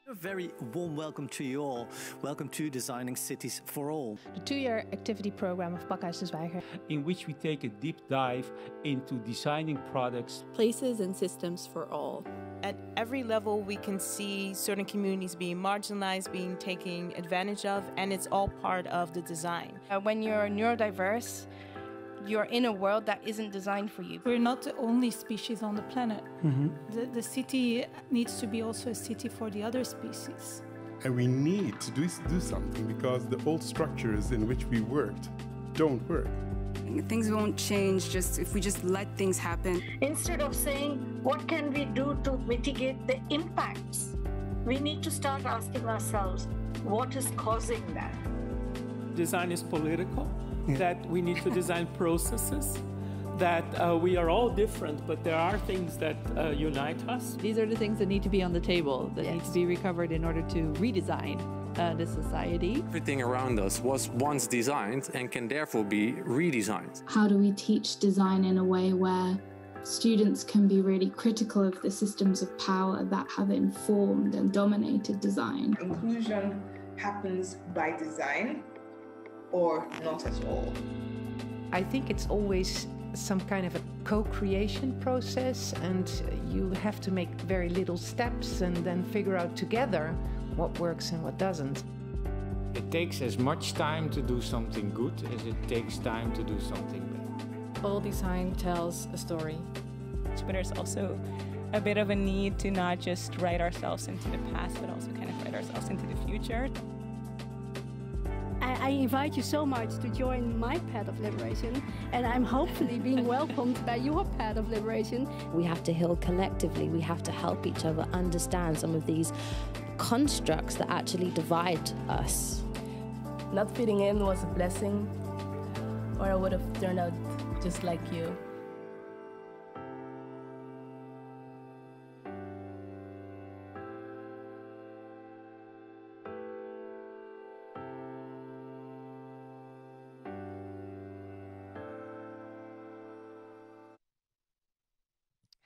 A very warm welcome to you all. Welcome to Designing Cities for All, the 2-year activity program of Pakhuis de Zwijger, in which we take a deep dive into designing products, places and systems for all. At every level, we can see certain communities being marginalized, being taken advantage of, and it's all part of the design. When you're neurodiverse, you're in a world that isn't designed for you. We're not the only species on the planet. The city needs to be also a city for the other species. And we need to do something because the old structures in which we worked don't work. Things won't change just if we just let things happen. Instead of saying, what can we do to mitigate the impacts? We need to start asking ourselves, what is causing that? Design is political, that we need to design processes, that we are all different, but there are things that unite us. These are the things that need to be on the table, that need to be recovered in order to redesign the society. Everything around us was once designed and can therefore be redesigned. How do we teach design in a way where students can be really critical of the systems of power that have informed and dominated design? Inclusion happens by design or not at all. I think it's always some kind of a co-creation process, and you have to make very little steps and then figure out together what works and what doesn't. It takes as much time to do something good as it takes time to do something bad. All design tells a story. But there's also a bit of a need to not just write ourselves into the past, but also kind of write ourselves into the future. I invite you so much to join my path of liberation, and I'm hopefully being welcomed by your path of liberation. We have to heal collectively. We have to help each other understand some of these constructs that actually divide us. Not fitting in was a blessing, or I would have turned out just like you.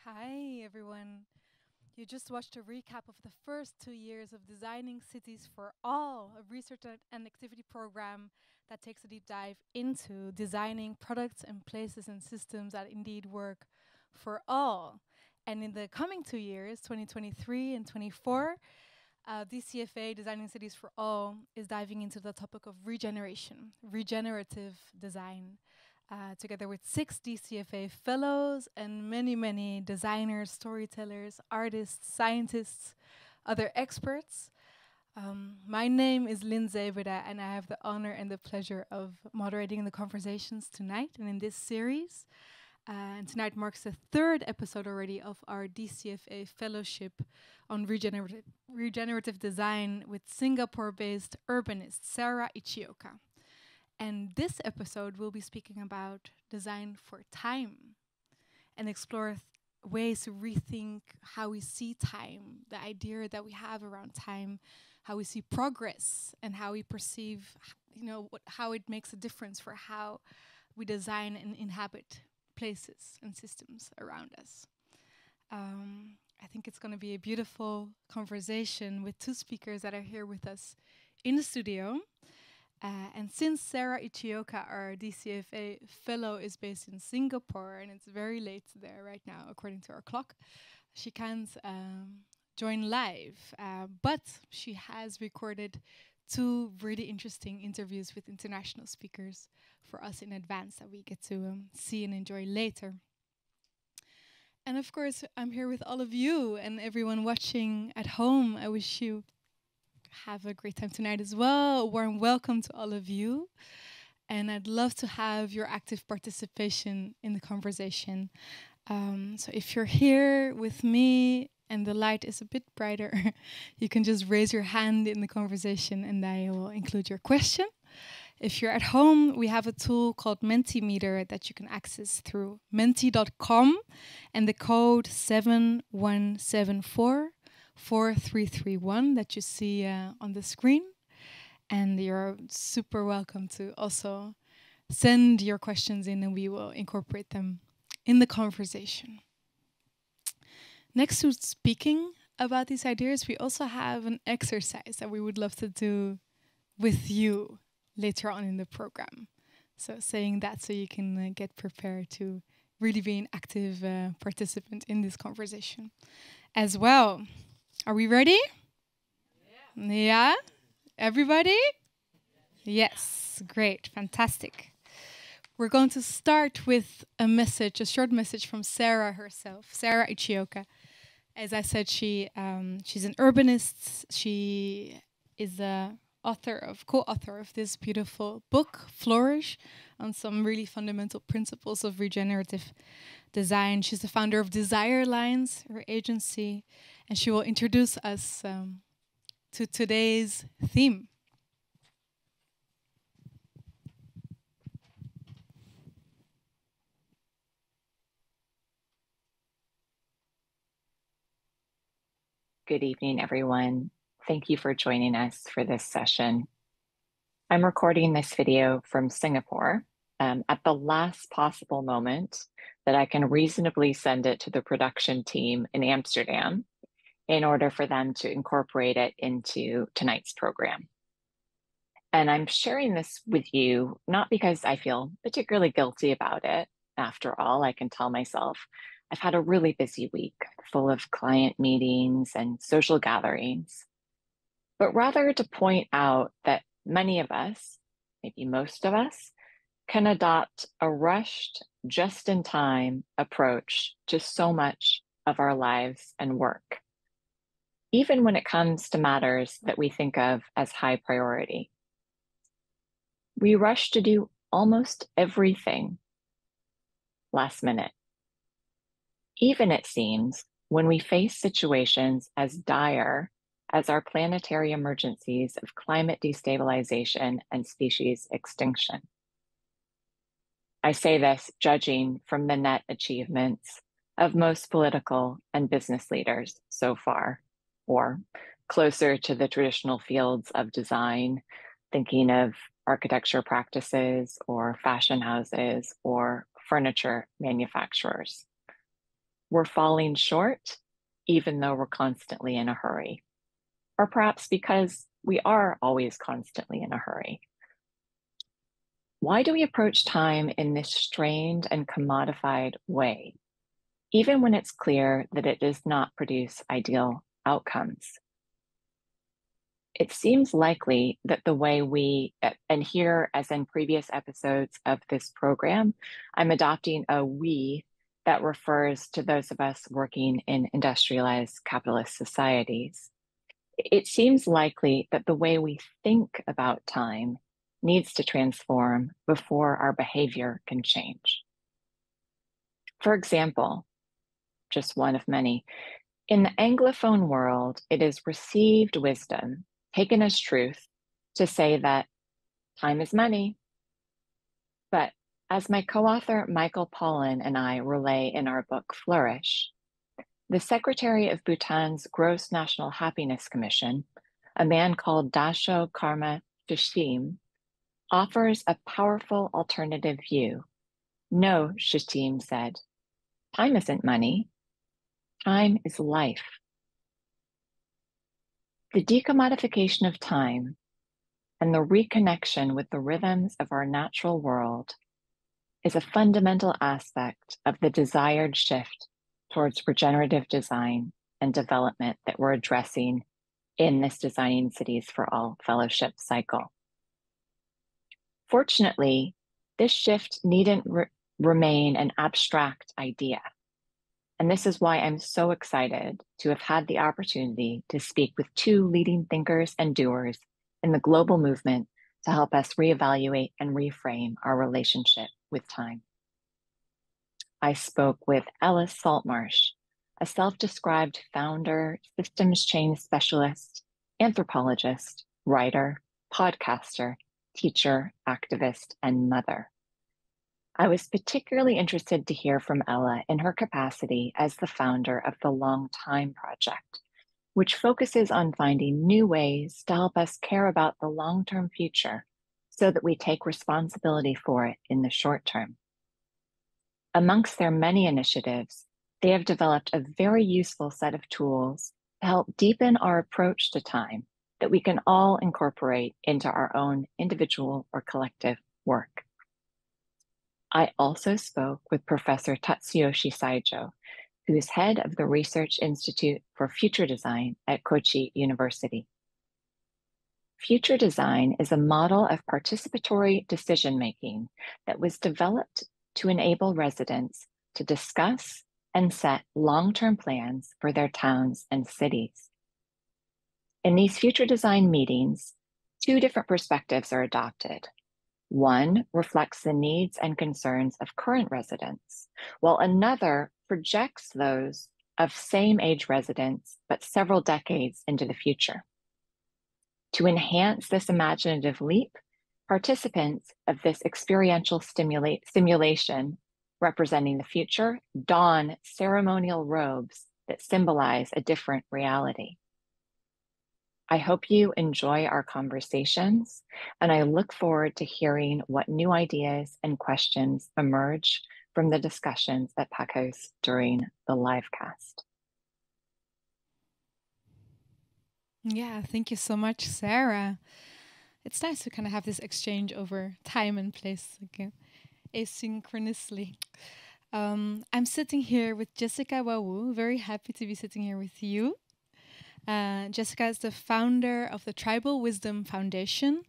Hi everyone. You just watched a recap of the first 2 years of Designing Cities for All, a research and activity program that takes a deep dive into designing products and places and systems that indeed work for all. And in the coming 2 years, 2023 and 2024, DCFA Designing Cities for All is diving into the topic of regenerative design. Together with 6 DCFA fellows and many designers, storytellers, artists, scientists, other experts. My name is Lynn Zebeda, and I have the honor and the pleasure of moderating the conversations tonight and in this series. And tonight marks the 3rd episode already of our DCFA Fellowship on regenerative design with Singapore-based urbanist Sarah Ichioka. And this episode will be speaking about design for time and explore ways to rethink how we see time, the idea that we have around time, how we see progress, and how we perceive, how it makes a difference for how we design and inhabit places and systems around us. I think it's going to be a beautiful conversation with 2 speakers that are here with us in the studio. And since Sarah Ichioka, our DCFA fellow, is based in Singapore, and it's very late there right now, according to our clock, she can't join live. But she has recorded 2 really interesting interviews with international speakers for us in advance that we get to see and enjoy later. And of course, I'm here with all of you and everyone watching at home. I wish you have a great time tonight as well. A warm welcome to all of you. And I'd love to have your active participation in the conversation. So if you're here with me and the light is a bit brighter, you can just raise your hand in the conversation and I will include your question. If you're at home, we have a tool called Mentimeter that you can access through menti.com and the code 71744331 that you see on the screen. And you're super welcome to also send your questions in and we will incorporate them in the conversation. Next to speaking, about these ideas, we also have an exercise that we would love to do with you later on in the program. So saying that so you can get prepared to really be an active participant in this conversation as well. Are we ready? Yeah? Everybody? Yes, great, fantastic. We're going to start with a message, a short message from Sarah herself, Sarah Ichioka. As I said, she's an urbanist. She is the co-author of this beautiful book, Flourish, on some really fundamental principles of regenerative design. She's the founder of Desire Lines, her agency, and she will introduce us to today's theme. Good evening, everyone. Thank you for joining us for this session. I'm recording this video from Singapore at the last possible moment that I can reasonably send it to the production team in Amsterdam in order for them to incorporate it into tonight's program. And I'm sharing this with you, not because I feel particularly guilty about it. After all, I can tell myself I've had a really busy week full of client meetings and social gatherings, but rather to point out that many of us, maybe most of us, can adopt a rushed, just-in-time approach to so much of our lives and work, even when it comes to matters that we think of as high priority. We rush to do almost everything last minute. Even, it seems, when we face situations as dire as our planetary emergencies of climate destabilization and species extinction. I say this judging from the net achievements of most political and business leaders so far, or closer to the traditional fields of design, thinking of architecture practices or fashion houses or furniture manufacturers. We're falling short, even though we're constantly in a hurry, or perhaps because we are always constantly in a hurry. Why do we approach time in this strained and commodified way, even when it's clear that it does not produce ideal outcomes? It seems likely that the way we, and here as in previous episodes of this program, I'm adopting a we that refers to those of us working in industrialized capitalist societies. It seems likely that the way we think about time needs to transform before our behavior can change. For example, just one of many, in the Anglophone world, it is received wisdom, taken as truth, to say that time is money. But as my co-author Michael Pollan and I relay in our book Flourish, the Secretary of Bhutan's Gross National Happiness Commission, a man called Dasho Karma Shishim, offers a powerful alternative view. No, Shishim said, time isn't money. Time is life. The decommodification of time and the reconnection with the rhythms of our natural world is a fundamental aspect of the desired shift towards regenerative design and development that we're addressing in this Designing Cities for All Fellowship cycle. Fortunately, this shift needn't remain an abstract idea. And this is why I'm so excited to have had the opportunity to speak with two leading thinkers and doers in the global movement to help us reevaluate and reframe our relationship with time. I spoke with Ella Saltmarsh, a self-described founder, systems change specialist, anthropologist, writer, podcaster, teacher, activist, and mother. I was particularly interested to hear from Ella in her capacity as the founder of the Long Time Project, which focuses on finding new ways to help us care about the long-term future so that we take responsibility for it in the short term. Amongst their many initiatives, they have developed a very useful set of tools to help deepen our approach to time that we can all incorporate into our own individual or collective work. I also spoke with Professor Tatsuyoshi Saijo, who is head of the Research Institute for Future Design at Kochi University. Future design is a model of participatory decision-making that was developed to enable residents to discuss and set long-term plans for their towns and cities. In these future design meetings, two different perspectives are adopted. One reflects the needs and concerns of current residents, while another projects those of same-age residents, but several decades into the future. To enhance this imaginative leap, participants of this experiential simulation representing the future don ceremonial robes that symbolize a different reality. I hope you enjoy our conversations, and I look forward to hearing what new ideas and questions emerge from the discussions at PACOS during the live cast. Yeah, thank you so much, Sarah. It's nice to kind of have this exchange over time and place again, asynchronously. I'm sitting here with Jessica Wawu, very happy to be sitting here with you. Jessica is the founder of the Tribal Wisdom Foundation.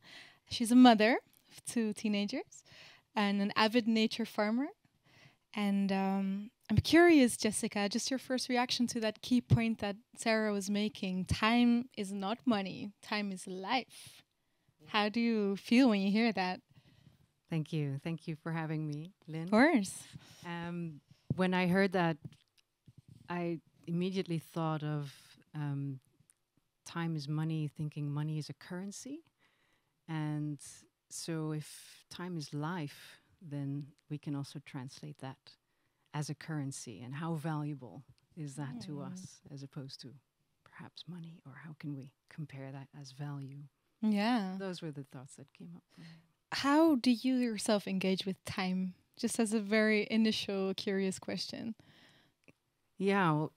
She's a mother of 2 teenagers and an avid nature farmer. And I'm curious, Jessica, just your first reaction to that key point that Sarah was making. Time is not money. Time is life. How do you feel when you hear that? Thank you. Thank you for having me, Lynn. Of course. When I heard that, I immediately thought of time is money, thinking money is a currency. And so if time is life, then we can also translate that as a currency. And how valuable is that to us as opposed to perhaps money? Or how can we compare that as value? Yeah. Those were the thoughts that came up. How do you yourself engage with time? Just as a very initial curious question. Yeah, well,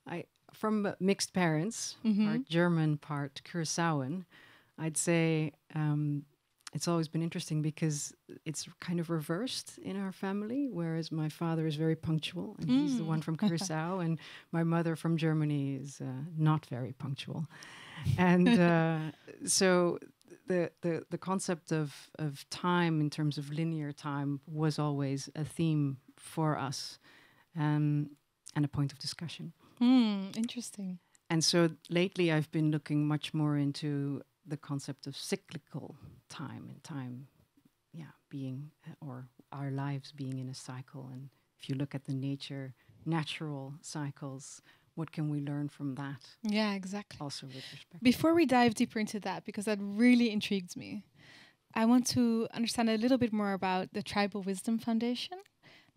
from mixed parents, part German, part Curaçaoan, I'd say it's always been interesting because it's kind of reversed in our family, whereas my father is very punctual, and he's the one from Curaçao, and my mother from Germany is not very punctual. And so the concept of time in terms of linear time was always a theme for us and a point of discussion. Interesting. And so lately I've been looking much more into the concept of cyclical time and time, being, or our lives being in a cycle. And if you look at the natural cycles, what can we learn from that? Yeah, exactly. Also with respect. Before we dive deeper into that, because that really intrigues me, I want to understand a little bit more about the Tribal Wisdom Foundation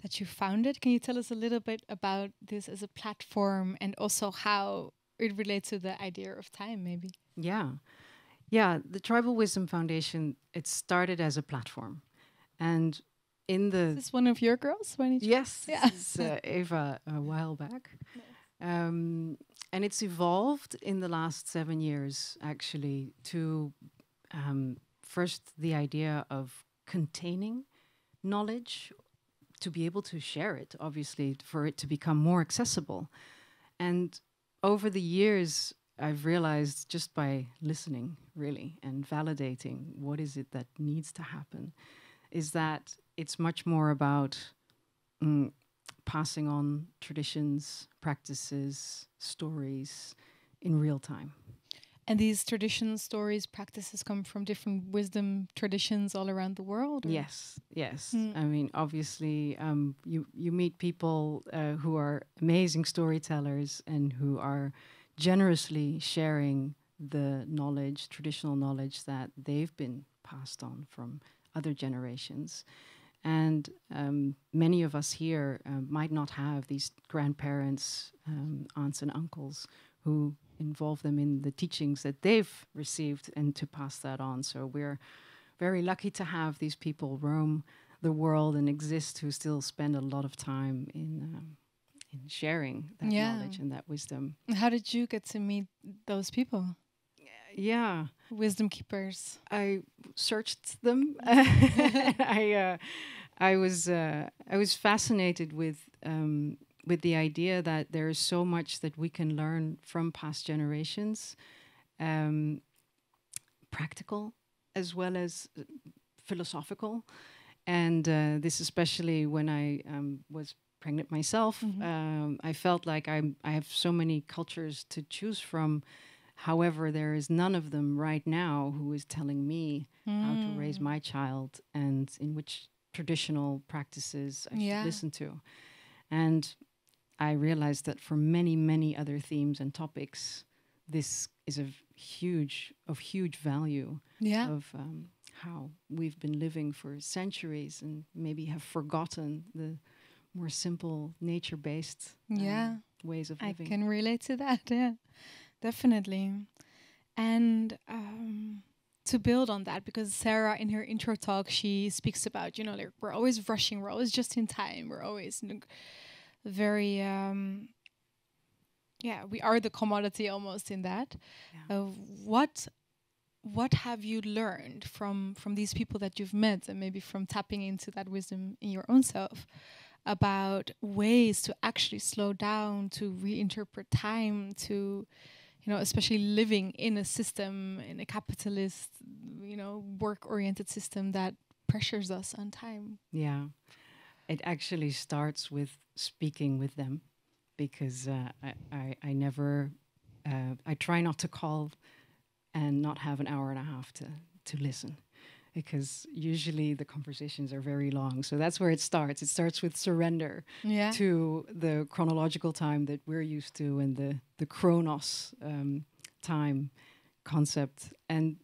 that you founded. Can you tell us a little bit about this as a platform and also how it relates to the idea of time, maybe? Yeah, the Tribal Wisdom Foundation, it started as a platform. And in the... Is this one of your girls? Yes, this is Eva a while back. And it's evolved in the last 7 years, actually, to first the idea of containing knowledge, to be able to share it, obviously, for it to become more accessible. And over the years, I've realized just by listening, really, and validating what is it that needs to happen, is that it's much more about passing on traditions, practices, stories in real time. And these traditions, stories, practices come from different wisdom traditions all around the world? Or? Yes. I mean, obviously, you meet people who are amazing storytellers and who are generously sharing the knowledge, traditional knowledge that they've been passed on from other generations. And many of us here might not have these grandparents, aunts and uncles who involve them in the teachings that they've received and to pass that on. So we're very lucky to have these people roam the world and exist who still spend a lot of time in sharing that knowledge and that wisdom. How did you get to meet those people? Yeah, wisdom keepers. I searched them. I was fascinated with the idea that there is so much that we can learn from past generations, practical as well as philosophical, and this especially when I was pregnant myself. I felt like I have so many cultures to choose from. However, there is none of them right now who is telling me how to raise my child and in which traditional practices I should listen to. And I realized that for many, many other themes and topics, this is of huge value of how we've been living for centuries and maybe have forgotten the more simple nature-based ways of living. I can relate to that, yeah. Definitely. And to build on that, because Sarah in her intro talk, she speaks about, like we're always rushing, we're always just in time, we're always very, we are the commodity almost in that. What have you learned from these people that you've met, and maybe from tapping into that wisdom in your own self, about ways to actually slow down, to reinterpret time, to especially living in a system, in a capitalist, work-oriented system that pressures us on time? Yeah, it actually starts with speaking with them, because I never, I try not to call and not have an hour and a half to listen, because usually the conversations are very long. So that's where it starts. It starts with surrender to the chronological time that we're used to, and the chronos time concept. And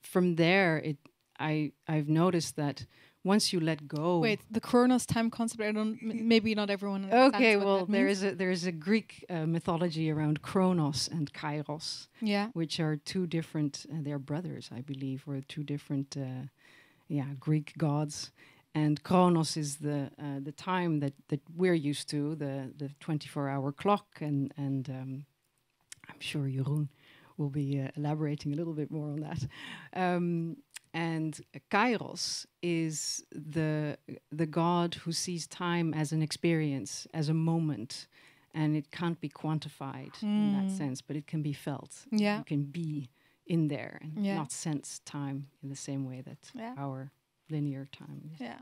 from there, I've noticed that once you let go. Wait, the chronos time concept, maybe not everyone understands. Okay, what well, that there is a Greek mythology around chronos and kairos, which are two different, they're brothers, I believe, or two different Greek gods. And chronos is the time that we're used to, the 24-hour clock, and I'm sure Jeroen will be elaborating a little bit more on that. And Kairos is the god who sees time as an experience, as a moment, and it can't be quantified in that sense, but it can be felt. Yeah. You can be in there and not sense time in the same way that our linear time is. Yeah.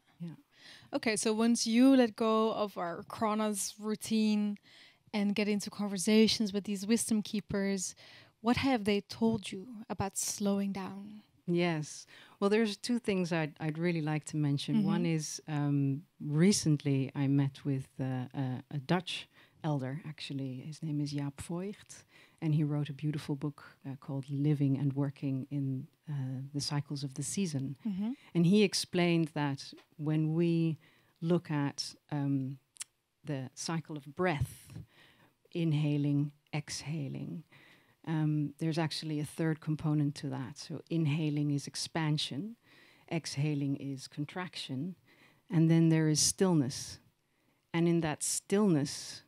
Okay, so once you let go of our chronos routine and get into conversations with these wisdom keepers, what have they told you about slowing down? Yes. Well, there's two things I'd really like to mention. One is recently I met with a Dutch elder, actually. His name is Jaap Voigt, and he wrote a beautiful book called Living and Working in the Cycles of the Season. And he explained that when we look at the cycle of breath, inhaling, exhaling, there's actually a third component to that. So inhaling is expansion, exhaling is contraction, and then there is stillness. And in that stillness,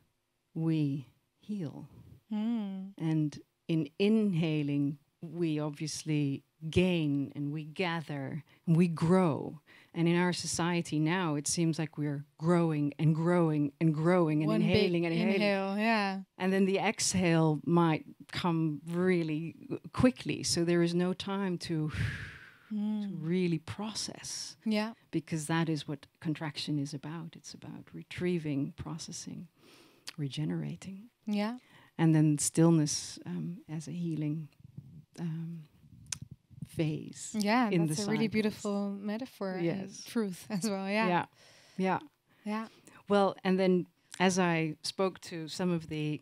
we heal. And in inhaling, we obviously gain and we gather and we grow. And in our society now, it seems like we're growing and growing and growing and inhaling and inhaling. Inhale, And then the exhale might come really quickly. So there is no time to really process. Yeah. Because that is what contraction is about. It's about retrieving, processing, regenerating. Yeah. And then stillness as a healing phase. Yeah, in that's the a really cycles. beautiful metaphor and truth as well. Yeah. Well, and then as I spoke to some of the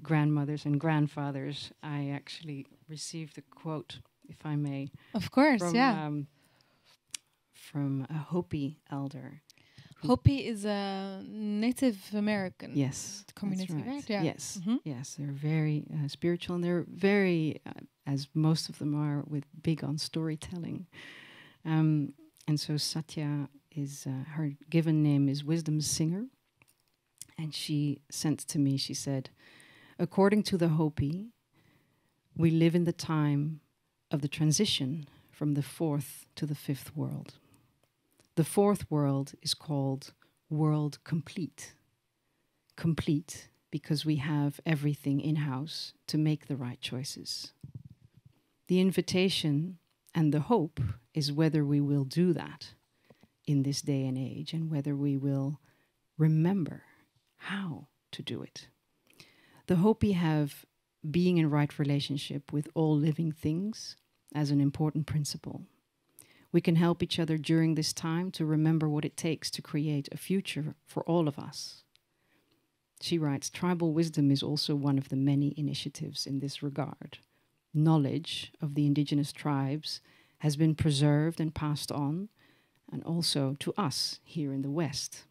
grandmothers and grandfathers, I actually received a quote, if I may. Of course, from a Hopi elder. Hopi is a Native American community, right? Yeah. Yes, yes. They're very spiritual, and they're very, as most of them are, big on storytelling. And so Satya is, her given name is Wisdom Singer. And she sent to me, she said, according to the Hopi, we live in the time of the transition from the fourth to the fifth world. The fourth world is called world complete. Complete because we have everything in-house to make the right choices. The invitation and the hope is whether we will do that in this day and age and whether we will remember how to do it. The Hopi have being in right relationship with all living things as an important principle. We can help each other during this time to remember what it takes to create a future for all of us. She writes, tribal wisdom is also one of the many initiatives in this regard. Knowledge of the indigenous tribes has been preserved and passed on, and also to us here in the West.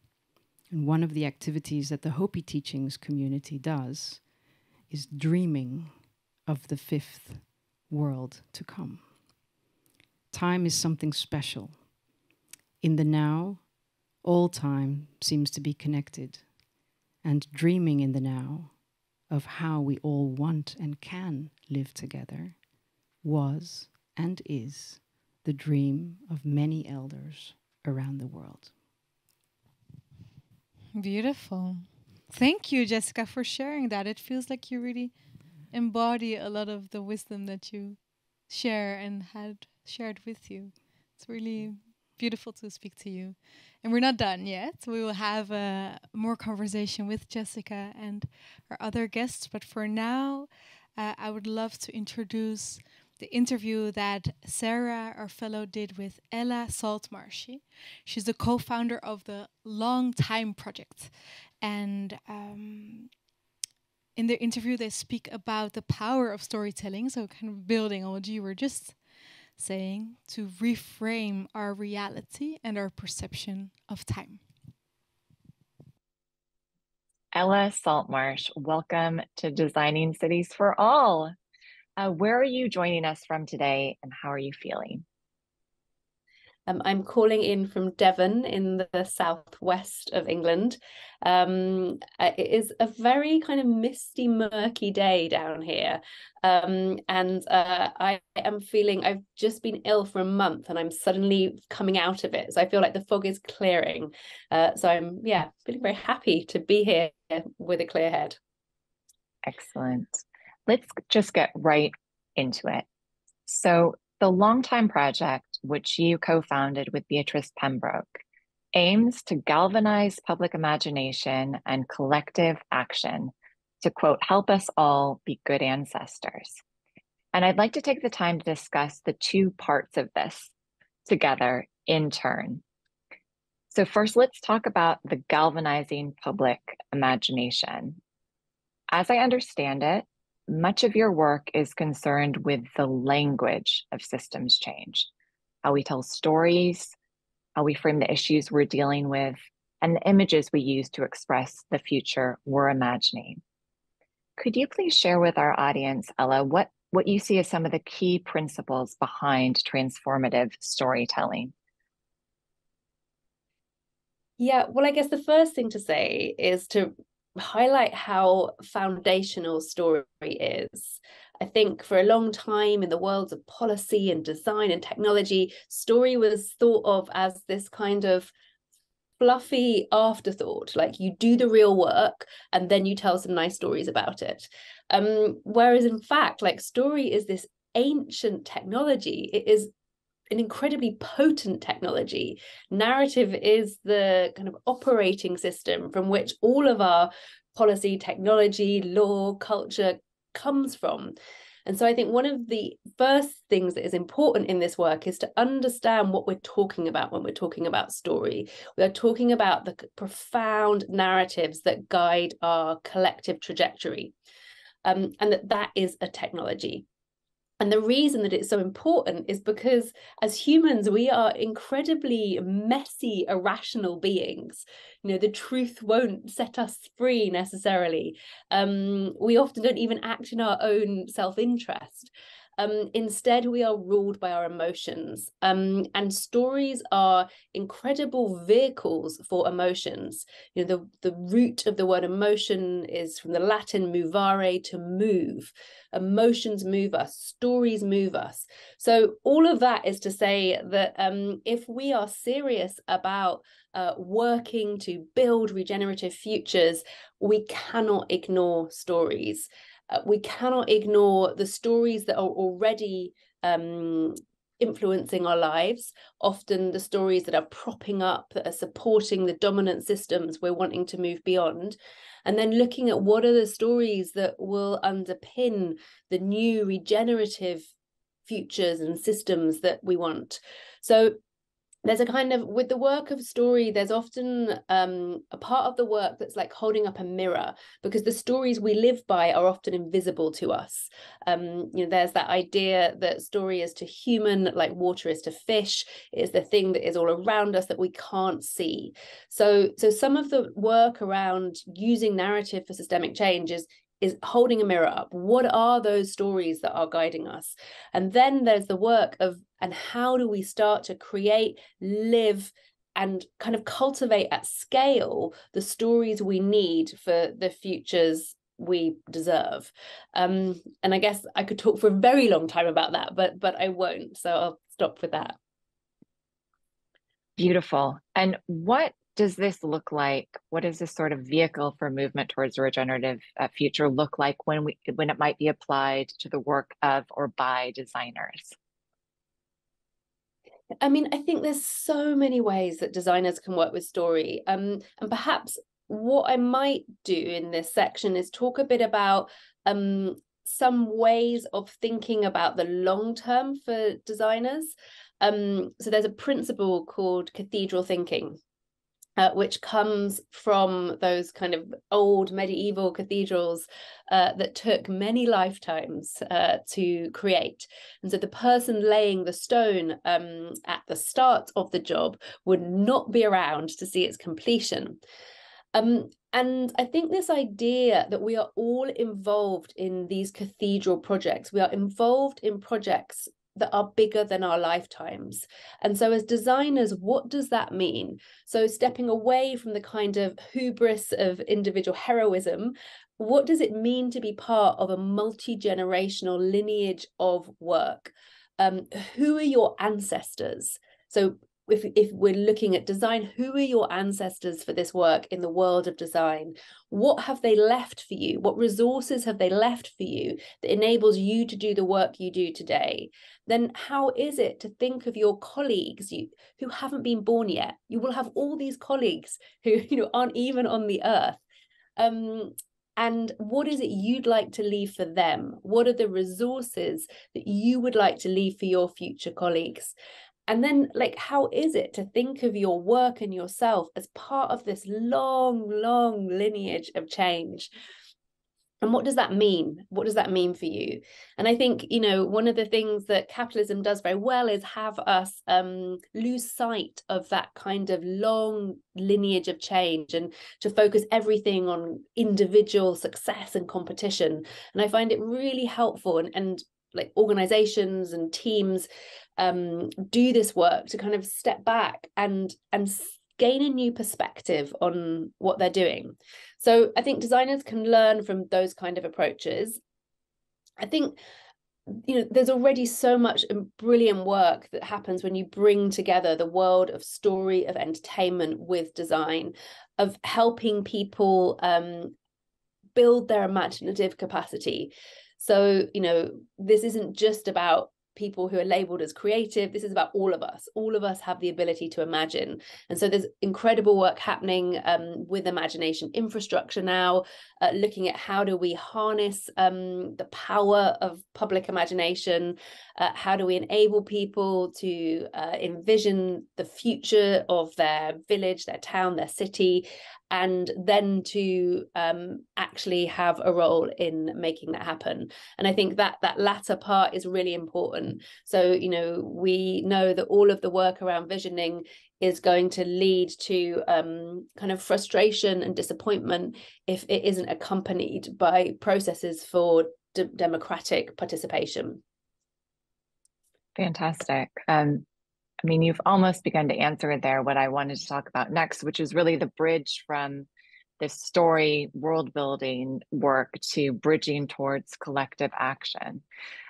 And one of the activities that the Hopi teachings community does is dreaming of the fifth world to come. Time is something special. In the now, all time seems to be connected, and dreaming in the now of how we all want and can live together was and is the dream of many elders around the world. Beautiful. Thank you, Jessica, for sharing that. It feels like you really embody a lot of the wisdom that you share and had shared with you. It's really beautiful to speak to you. And we're not done yet. We will have more conversation with Jessica and our other guests. But for now, I would love to introduce the interview that Sarah, our fellow, did with Ella Saltmarshy. She's the co-founder of the Long Time Project. And in their interview, they speak about the power of storytelling. So kind of building on what you were just saying, to reframe our reality and our perception of time. Ella Saltmarsh, welcome to Designing Cities for All. Where are you joining us from today, and how are you feeling? I'm calling in from Devon in the southwest of England. It is a very kind of misty, murky day down here. I am feeling, I've just been ill for a month and I'm suddenly coming out of it. So I feel like the fog is clearing. So I'm, feeling very happy to be here with a clear head. Excellent. Let's just get right into it. So the Long Time Project, which you co-founded with Beatrice Pembroke, aims to galvanize public imagination and collective action to, quote, help us all be good ancestors. And I'd like to take the time to discuss the two parts of this together in turn. So first, let's talk about the galvanizing public imagination. As I understand it, much of your work is concerned with the language of systems change, how we tell stories, how we frame the issues we're dealing with, and the images we use to express the future we're imagining. Could you please share with our audience, Ella, what you see as some of the key principles behind transformative storytelling? Yeah, well, I guess the first thing to say is to highlight how foundational story is. I think for a long time in the worlds of policy and design and technology, story was thought of as this kind of fluffy afterthought, like you do the real work and then you tell some nice stories about it. Whereas in fact, like story is this ancient technology. It is an incredibly potent technology. Narrative is the kind of operating system from which all of our policy, technology, law, culture comes from. And so I think one of the first things that is important in this work is to understand what we're talking about when we're talking about story. We are talking about the profound narratives that guide our collective trajectory, and that is a technology. And the reason that it's so important is because as humans, we are incredibly messy, irrational beings. You know, the truth won't set us free necessarily. We often don't even act in our own self-interest. Instead, we are ruled by our emotions. And stories are incredible vehicles for emotions. You know, the root of the word emotion is from the Latin movare, to move. Emotions move us, stories move us. So all of that is to say that if we are serious about working to build regenerative futures, we cannot ignore stories. We cannot ignore the stories that are already influencing our lives, often the stories that are propping up, that are supporting the dominant systems we're wanting to move beyond. And then looking at what are the stories that will underpin the new regenerative futures and systems that we want. So there's a kind of, with the work of story, there's often a part of the work that's like holding up a mirror, because the stories we live by are often invisible to us. You know, there's that idea that story is to human like water is to fish. It is the thing that is all around us that we can't see. So some of the work around using narrative for systemic change is holding a mirror up. What are those stories that are guiding us? And then there's the work of, and how do we start to create, live, and kind of cultivate at scale the stories we need for the futures we deserve. And I guess I could talk for a very long time about that, but I won't. So I'll stop with that. Beautiful. And what does this look like? What does this sort of vehicle for movement towards a regenerative future look like when it might be applied to the work of or by designers? I mean, I think there's so many ways that designers can work with story. And perhaps what I might do in this section is talk a bit about some ways of thinking about the long term for designers. So there's a principle called cathedral thinking, which comes from those kind of old medieval cathedrals that took many lifetimes to create. And so the person laying the stone at the start of the job would not be around to see its completion. And I think this idea that we are all involved in these cathedral projects, we are involved in projects that are bigger than our lifetimes. And so as designers, what does that mean? So stepping away from the kind of hubris of individual heroism, what does it mean to be part of a multi-generational lineage of work? Who are your ancestors? So if we're looking at design, who are your ancestors for this work in the world of design? What have they left for you? What resources have they left for you that enables you to do the work you do today? Then how is it to think of your colleagues who haven't been born yet? You will have all these colleagues who aren't even on the earth. And what is it you'd like to leave for them? What are the resources that you would like to leave for your future colleagues? And then, like, how is it to think of your work and yourself as part of this long, long lineage of change? And what does that mean? What does that mean for you? And I think, one of the things that capitalism does very well is have us lose sight of that kind of long lineage of change and to focus everything on individual success and competition. And I find it really helpful and like organizations and teams do this work to kind of step back and gain a new perspective on what they're doing. So I think designers can learn from those kind of approaches. I think there's already so much brilliant work that happens when you bring together the world of story, of entertainment with design, of helping people build their imaginative capacity. So, this isn't just about people who are labeled as creative. This is about all of us. All of us have the ability to imagine. And so there's incredible work happening with imagination infrastructure now, looking at how do we harness the power of public imagination? How do we enable people to envision the future of their village, their town, their city, and then to actually have a role in making that happen. And I think that latter part is really important. So, we know that all of the work around visioning is going to lead to kind of frustration and disappointment if it isn't accompanied by processes for democratic participation. Fantastic. I mean, you've almost begun to answer there what I wanted to talk about next, which is really the bridge from this story world building work to bridging towards collective action.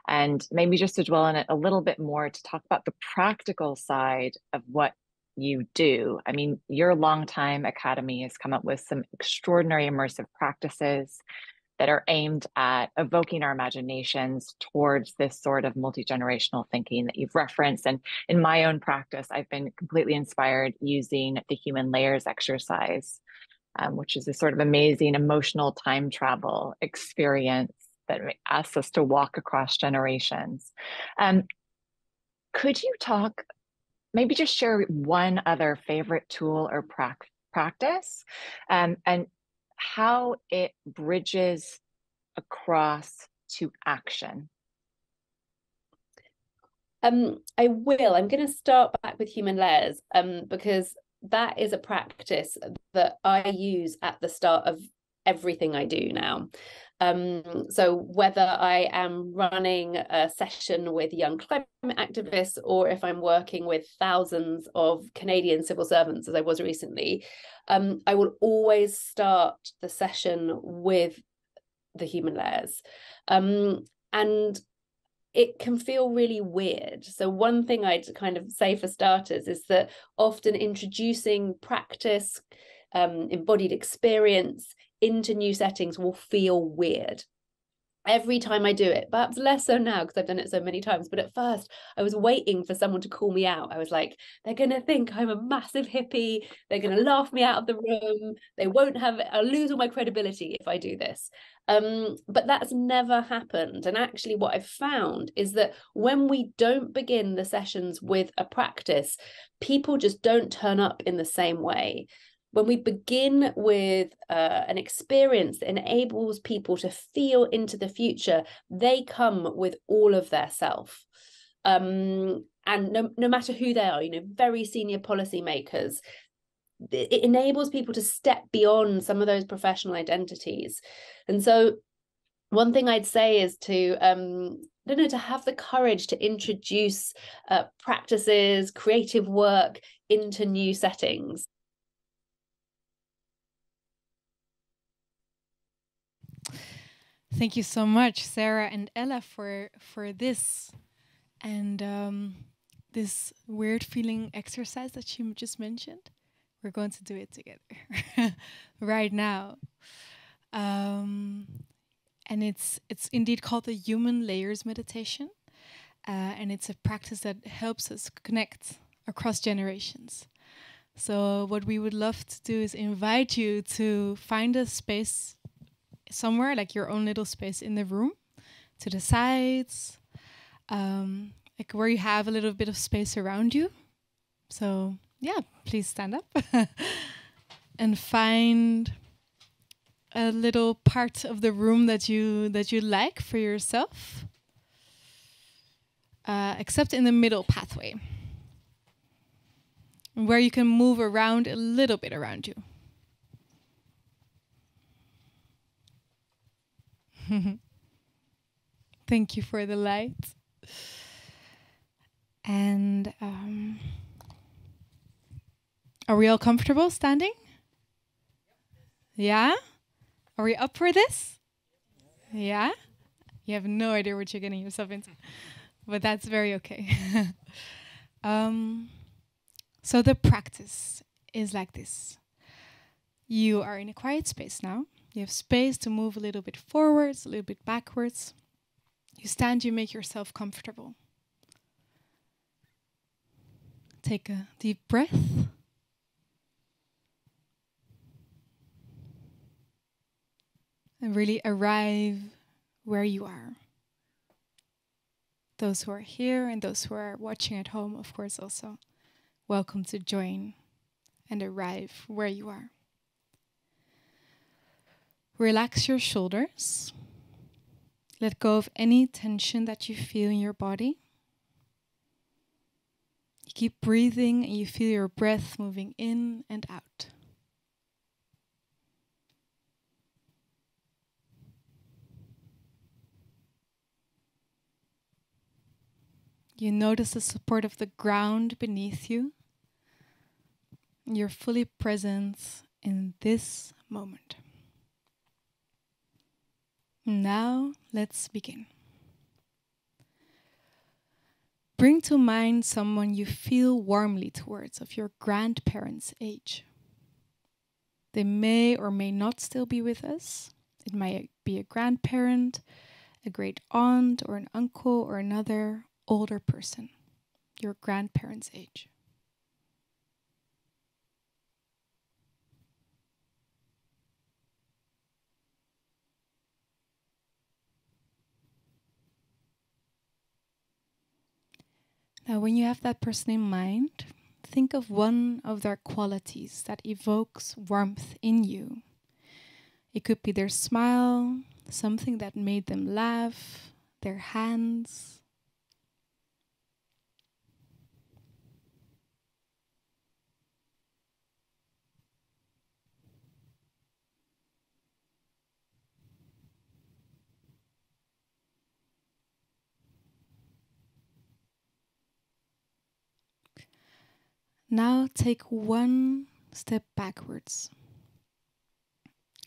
And maybe just to dwell on it a little bit more, to talk about the practical side of what you do. I mean, your longtime academy has come up with some extraordinary immersive practices that are aimed at evoking our imaginations towards this sort of multi-generational thinking that you've referenced. And in my own practice, I've been completely inspired using the human layers exercise, which is this sort of amazing emotional time travel experience that asks us to walk across generations. Could you talk, maybe just share one other favorite tool or practice, and how it bridges across to action? I will. I'm going to start back with human layers, because that is a practice that I use at the start of everything I do now. So whether I am running a session with young climate activists, or if I'm working with thousands of Canadian civil servants, as I was recently, I will always start the session with the human layers. And it can feel really weird. So one thing I'd kind of say for starters is that often introducing practice, embodied experience into new settings will feel weird. Every time I do it, perhaps less so now because I've done it so many times, but at first I was waiting for someone to call me out. I was like, they're going to think I'm a massive hippie. They're going to laugh me out of the room. I'll lose all my credibility if I do this. But that's never happened. And actually what I've found is that when we don't begin the sessions with a practice, people just don't turn up in the same way. When we begin with an experience that enables people to feel into the future, they come with all of their self. And no matter who they are, very senior policymakers, it enables people to step beyond some of those professional identities. And so one thing I'd say is to have the courage to introduce practices, creative work into new settings. Thank you so much, Sarah and Ella, for this and this weird feeling exercise that you just mentioned. We're going to do it together right now. And it's indeed called the Human Layers Meditation. And it's a practice that helps us connect across generations. So what we would love to do is invite you to find a space somewhere, like your own little space in the room, to the sides, like where you have a little bit of space around you. So yeah, please stand up and find a little part of the room that you like for yourself, except in the middle pathway, where you can move around a little bit around you. Thank you for the light. And are we all comfortable standing? Yeah? Are we up for this? Yeah? You have no idea what you're getting yourself into, but that's very okay. So the practice is like this. You are in a quiet space now. You have space to move a little bit forwards, a little bit backwards. You stand, you make yourself comfortable. Take a deep breath. And really arrive where you are. Those who are here and those who are watching at home, of course, also welcome to join and arrive where you are. Relax your shoulders. Let go of any tension that you feel in your body. You keep breathing and you feel your breath moving in and out. You notice the support of the ground beneath you. You're fully present in this moment. Now, let's begin. Bring to mind someone you feel warmly towards of your grandparents' age. They may or may not still be with us. It might be a grandparent, a great aunt, or an uncle, or another older person, your grandparents' age. Now, when you have that person in mind, think of one of their qualities that evokes warmth in you. It could be their smile, something that made them laugh, their hands. Now take one step backwards.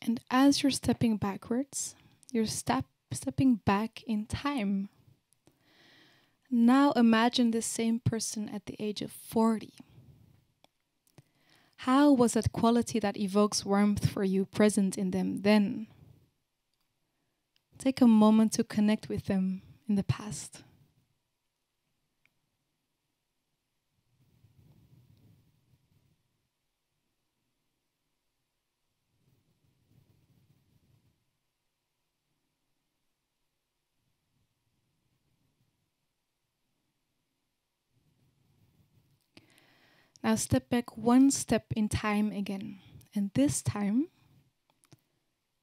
And as you're stepping backwards, you're stepping back in time. Now imagine the same person at the age of 40. How was that quality that evokes warmth for you present in them then? Take a moment to connect with them in the past. Now step back one step in time again. And this time,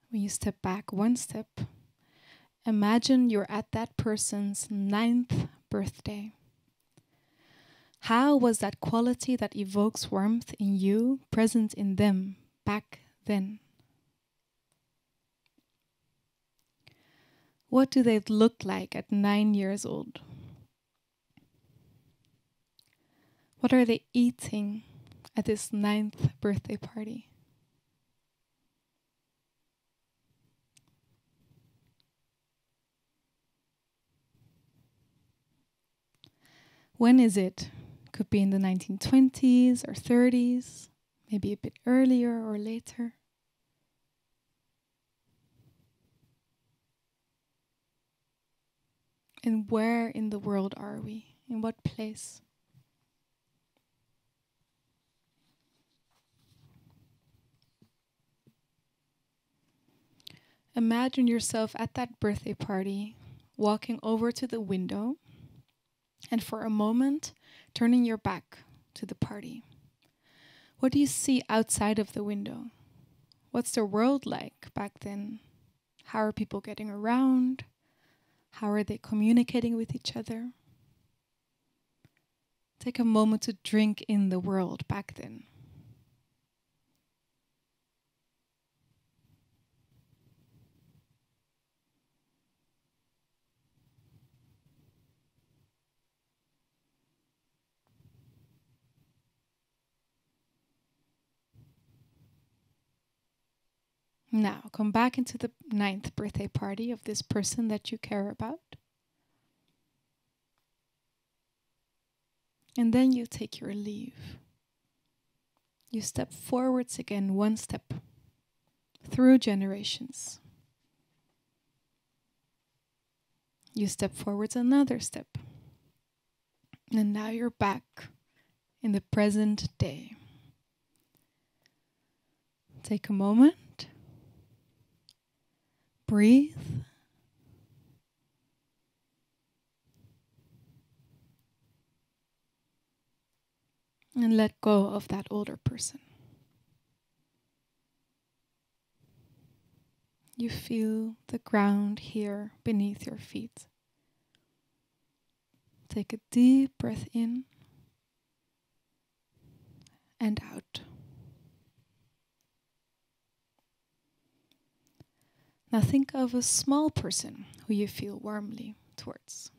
when you step back one step, imagine you're at that person's 9th birthday. How was that quality that evokes warmth in you present in them back then? What do they look like at 9 years old? What are they eating at this 9th birthday party? When is it? Could be in the 1920s or 30s, maybe a bit earlier or later. And where in the world are we? In what place? Imagine yourself at that birthday party, walking over to the window, and for a moment, turning your back to the party. What do you see outside of the window? What's the world like back then? How are people getting around? How are they communicating with each other? Take a moment to drink in the world back then. Now, come back into the 9th birthday party of this person that you care about. And then you take your leave. You step forwards again, one step, through generations. You step forwards another step. And now you're back in the present day. Take a moment. Breathe. And let go of that older person. You feel the ground here beneath your feet. Take a deep breath in and out. Now think of a small person who you feel warmly towards.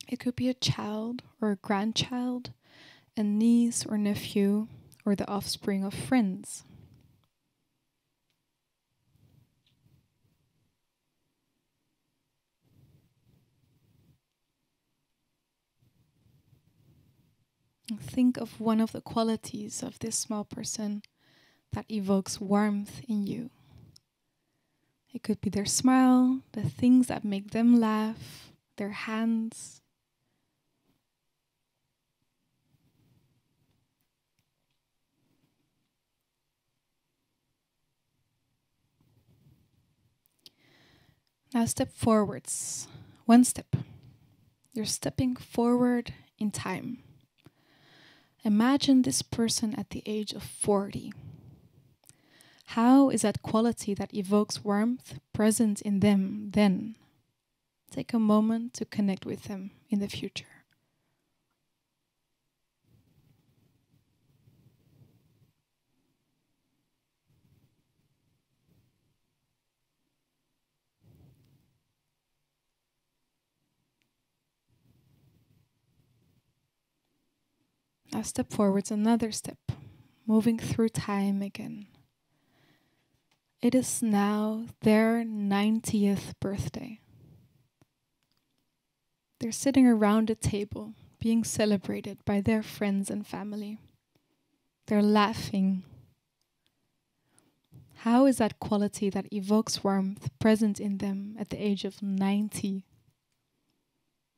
It could be a child or a grandchild, a niece or nephew, or the offspring of friends. Think of one of the qualities of this small person that evokes warmth in you. It could be their smile, the things that make them laugh, their hands. Now step forwards, one step. You're stepping forward in time. Imagine this person at the age of 40. How is that quality that evokes warmth present in them then? Take a moment to connect with them in the future. Now step forwards another step, moving through time again. It is now their 90th birthday. They're sitting around a table, being celebrated by their friends and family. They're laughing. How is that quality that evokes warmth present in them at the age of 90?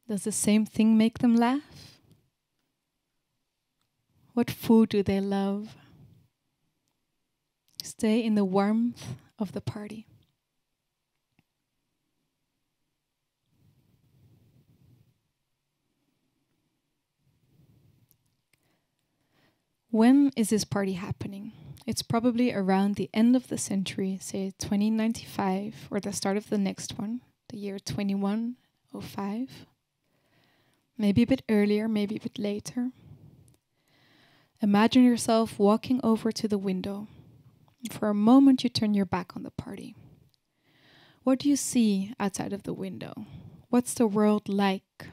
Does the same thing make them laugh? What food do they love? Stay in the warmth of the party. When is this party happening? It's probably around the end of the century, say 2095, or the start of the next one, the year 2105. Maybe a bit earlier, maybe a bit later. Imagine yourself walking over to the window. For a moment, you turn your back on the party. What do you see outside of the window? What's the world like?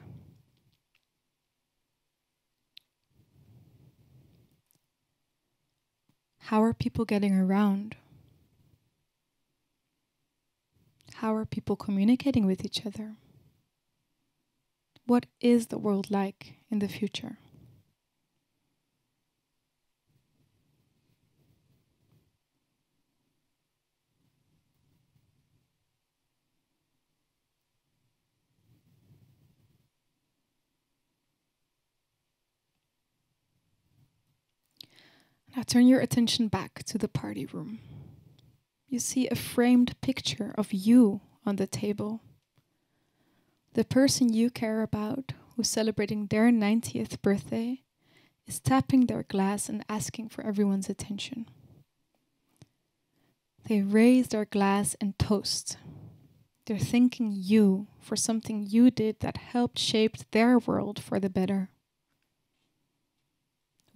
How are people getting around? How are people communicating with each other? What is the world like in the future? Now turn your attention back to the party room. You see a framed picture of you on the table. The person you care about, who's celebrating their 90th birthday, is tapping their glass and asking for everyone's attention. They raise their glass and toast. They're thanking you for something you did that helped shape their world for the better.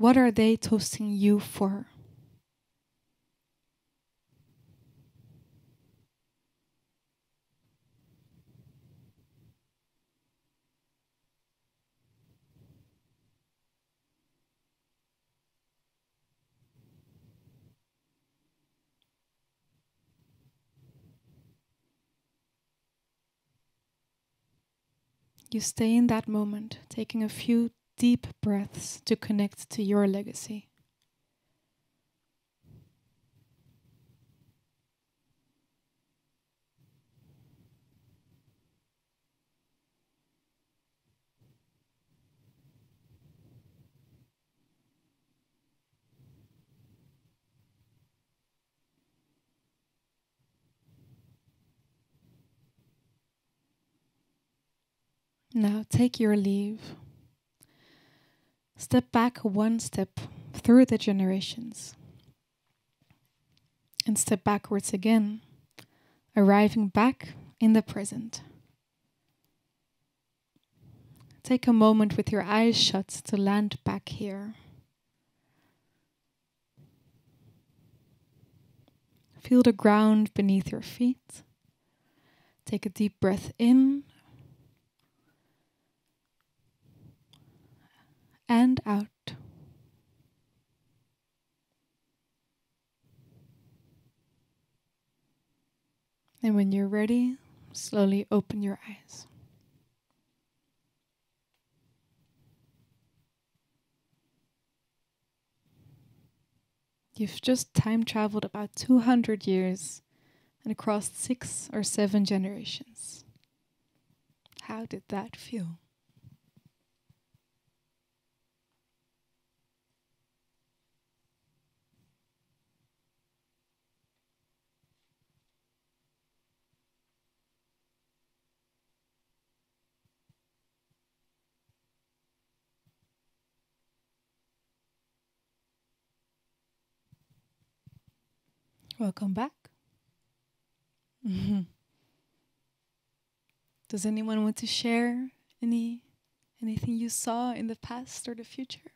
What are they toasting you for? You stay in that moment, taking a few deep breaths to connect to your legacy. Now take your leave. Step back one step through the generations. And step backwards again, arriving back in the present. Take a moment with your eyes shut to land back here. Feel the ground beneath your feet. Take a deep breath in. and out. And when you're ready, slowly open your eyes. You've just time traveled about 200 years and crossed 6 or 7 generations. How did that feel? Welcome back. Does anyone want to share anything you saw in the past or the future?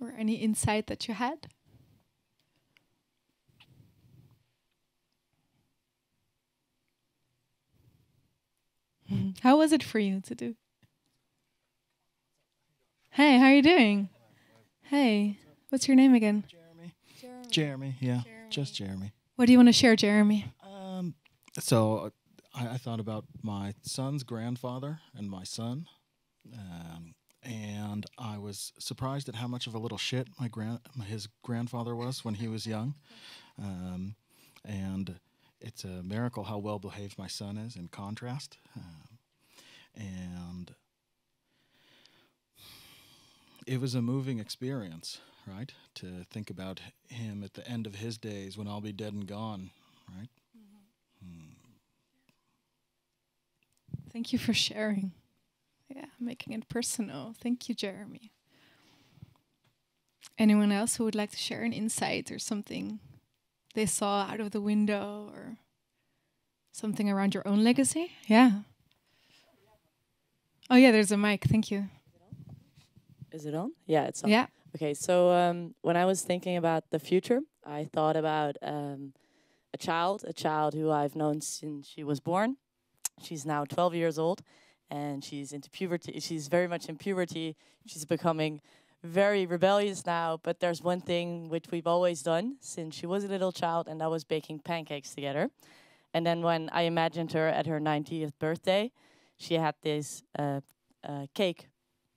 Or any insight that you had? How was it for you to do? Hey, how are you doing? Hey, what's your name again? Jeremy, yeah, just Jeremy. What do you want to share, Jeremy? So I thought about my son's grandfather and my son, and I was surprised at how much of a little shit his grandfather was when he was young, and it's a miracle how well behaved my son is in contrast, and it was a moving experience. Right? To think about him at the end of his days when I'll be dead and gone, right? Thank you for sharing. Yeah, making it personal. Thank you, Jeremy. Anyone else who would like to share an insight or something they saw out of the window or something around your own legacy? Yeah. Oh, yeah, there's a mic. Thank you. Is it on? Yeah, it's on. Yeah. Okay, so when I was thinking about the future, I thought about a child who I've known since she was born. She's now 12 years old, and she's into puberty. She's very much in puberty. She's becoming very rebellious now, but there's one thing which we've always done since she was a little child, and that was baking pancakes together. And then when I imagined her at her 90th birthday, she had this cake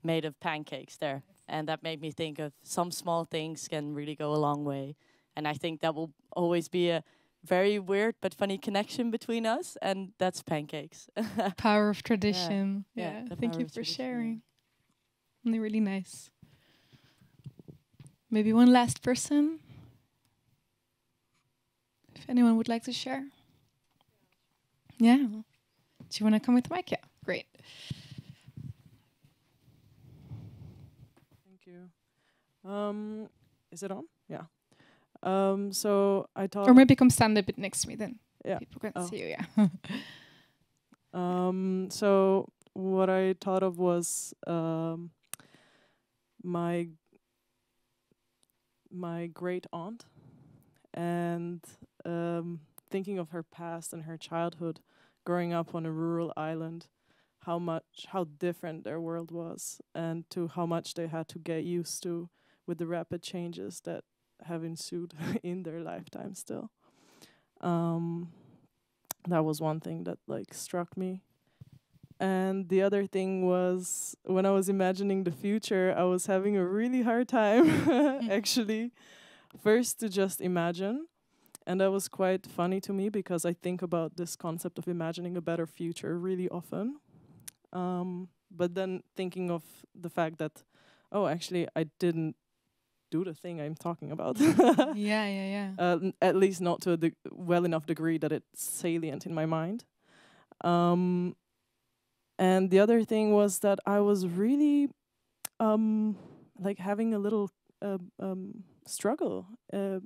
made of pancakes there. And that made me think of some small things can really go a long way. And I think that will always be a very weird but funny connection between us, and that's pancakes. Power of tradition. Yeah, Thank you for sharing. Really, really nice. Maybe one last person? If anyone would like to share? Yeah. Do you want to come with the mic? Yeah, great. Is it on? Yeah. So I thought... Or maybe come stand a bit next to me then. Yeah. People can see you, yeah. So what I thought of was my great aunt, and thinking of her past and her childhood, growing up on a rural island, how different their world was, and to how much they had to get used to with the rapid changes that have ensued in their lifetime still. That was one thing that struck me. And the other thing was, when I was imagining the future, I was having a really hard time, actually, first to just imagine. And that was quite funny to me because I think about this concept of imagining a better future really often. But then thinking of the fact that, oh, actually, I didn't do the thing I'm talking about. At least not to a well enough degree that it's salient in my mind. And the other thing was that I was really having a little struggle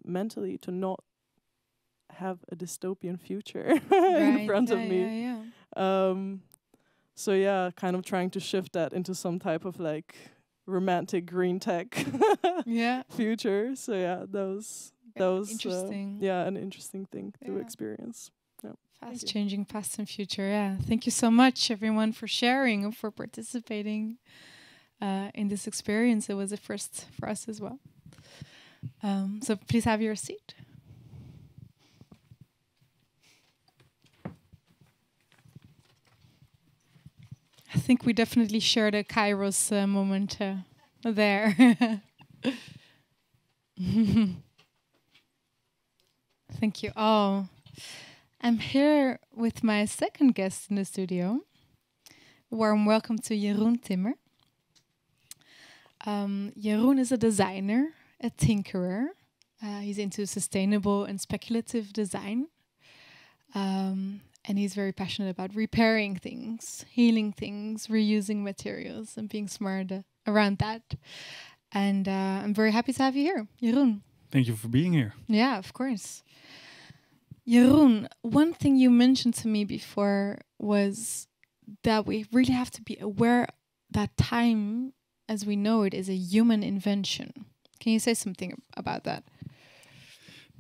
mentally to not have a dystopian future in front of me. So yeah, kind of trying to shift that into some type of romantic green tech future. So yeah, that was interesting. An interesting thing to experience. Yeah. Fast changing past and future. Yeah. Thank you so much, everyone, for sharing and for participating in this experience. It was a first for us as well. So please have your seat. I think we definitely shared a Kairos moment there. Thank you all. I'm here with my second guest in the studio. Warm welcome to Jeroen Timmer. Jeroen is a designer, a tinkerer. He's into sustainable and speculative design. And he's very passionate about repairing things, healing things, reusing materials, and being smart around that. And I'm very happy to have you here, Jeroen. Thank you for being here. Yeah, of course. Jeroen, one thing you mentioned to me before was that we really have to be aware that time, as we know it, is a human invention. Can you say something about that?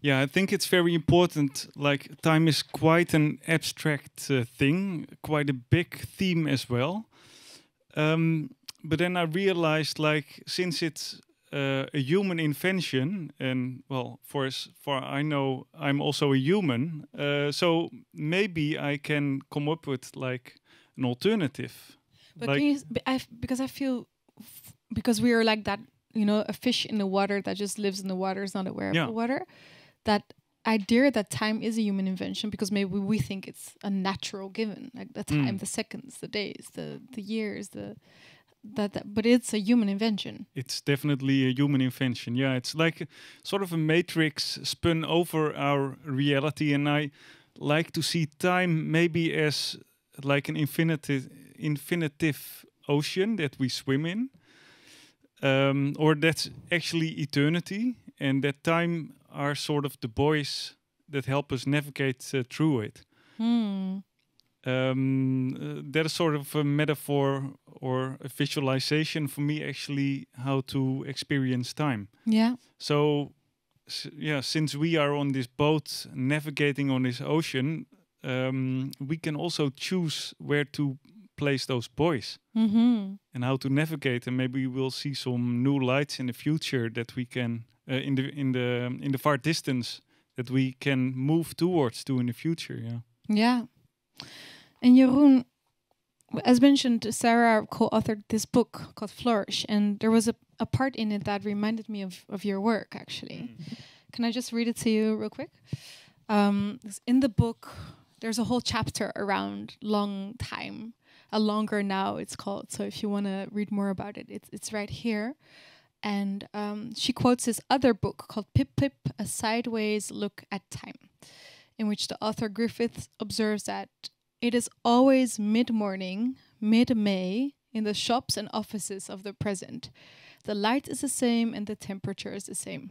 Yeah, I think it's very important. Like, time is quite an abstract thing, quite a big theme as well. But then I realized, like, since it's a human invention, and well, for I know I'm also a human, so maybe I can come up with like an alternative. But like, can you, because I feel, because we are like that, you know, a fish in the water that just lives in the water, is not aware of the water. That idea that time is a human invention, because maybe we think it's a natural given, like the time, the seconds, the days, the years, but it's a human invention. It's definitely a human invention. Yeah, it's like sort of a matrix spun over our reality, and I like to see time maybe as like an infinitive ocean that we swim in, or that's actually eternity, and that time are sort of the buoys that help us navigate through it. That is sort of a metaphor or a visualization for me, actually, how to experience time. Yeah. So, since we are on this boat navigating on this ocean, we can also choose where to place those buoys and how to navigate. And maybe we'll see some new lights in the future that we can in the far distance that we can move towards in the future. Yeah. And Jeroen, as mentioned, Sarah co-authored this book called Flourish, and there was a part in it that reminded me of your work, actually. Can I just read it to you real quick? In the book, there's a whole chapter around long time, a longer now it's called. So if you want to read more about it, it's right here. And she quotes this other book called Pip Pip, A Sideways Look at Time, in which the author Griffith observes that it is always mid-morning, mid-May, in the shops and offices of the present. The light is the same and the temperature is the same.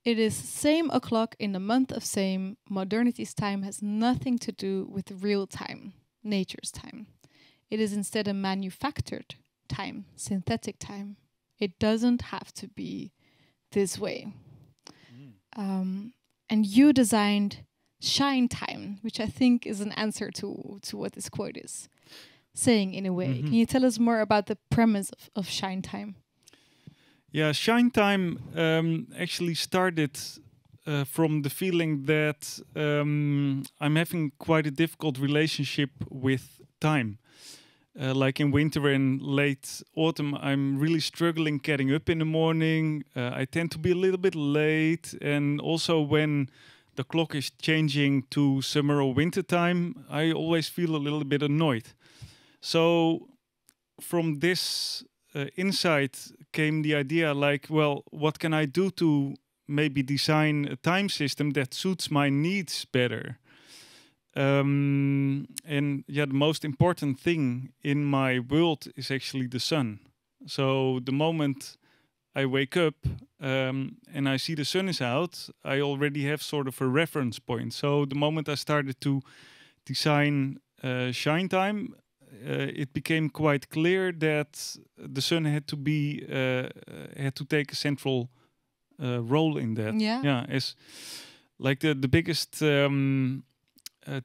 It is same o'clock in the month of same. Modernity's time has nothing to do with real time, nature's time. It is instead a manufactured time, synthetic time. It doesn't have to be this way. And you designed Shine Time, which I think is an answer to what this quote is saying in a way. Can you tell us more about the premise of Shine Time? Yeah, Shine Time actually started from the feeling that I'm having quite a difficult relationship with time. Like in winter and late autumn, I'm really struggling getting up in the morning. I tend to be a little bit late. And also when the clock is changing to summer or winter time, I always feel a little bit annoyed. So from this insight came the idea, like, well, what can I do to maybe design a time system that suits my needs better? And yeah, the most important thing in my world is actually the sun. So the moment I wake up and I see the sun is out, I already have sort of a reference point. So the moment I started to design Shine Time, it became quite clear that the sun had to be had to take a central role in that. Yeah. As like the biggest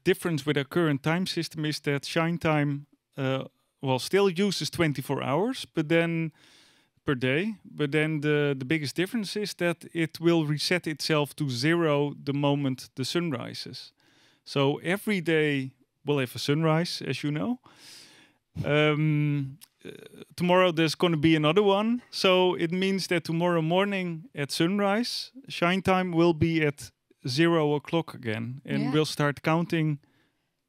difference with our current time system is that Shine Time, still uses 24 hours, but then per day. But then the biggest difference is that it will reset itself to 0 the moment the sun rises. So every day we'll have a sunrise, as you know. Tomorrow there's going to be another one. So it means that tomorrow morning at sunrise, Shine Time will be at 0 o'clock again. And we'll start counting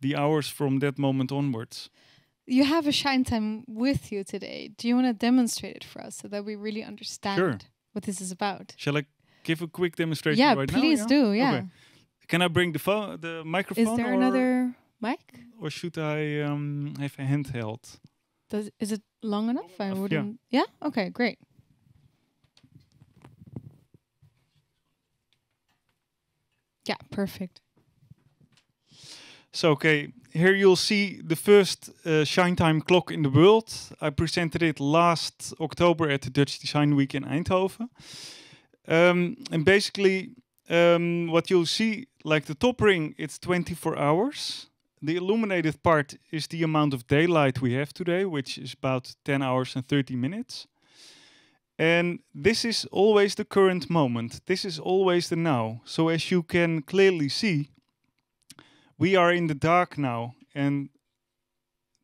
the hours from that moment onwards. You have a Shine Time with you today. Do you want to demonstrate it for us so that we really understand what this is about? Shall I give a quick demonstration right now? Please do. Yeah. Okay. Can I bring the microphone? Is there another mic? Or should I have a handheld? Is it long enough? I wouldn't. Yeah? Okay, great. Yeah, perfect. So, okay, here you'll see the first Shine Time clock in the world. I presented it last October at the Dutch Design Week in Eindhoven. And basically, what you'll see, like the top ring, it's 24 hours. The illuminated part is the amount of daylight we have today, which is about 10 hours and 30 minutes. And this is always the current moment. This is always the now. So as you can clearly see, we are in the dark now, and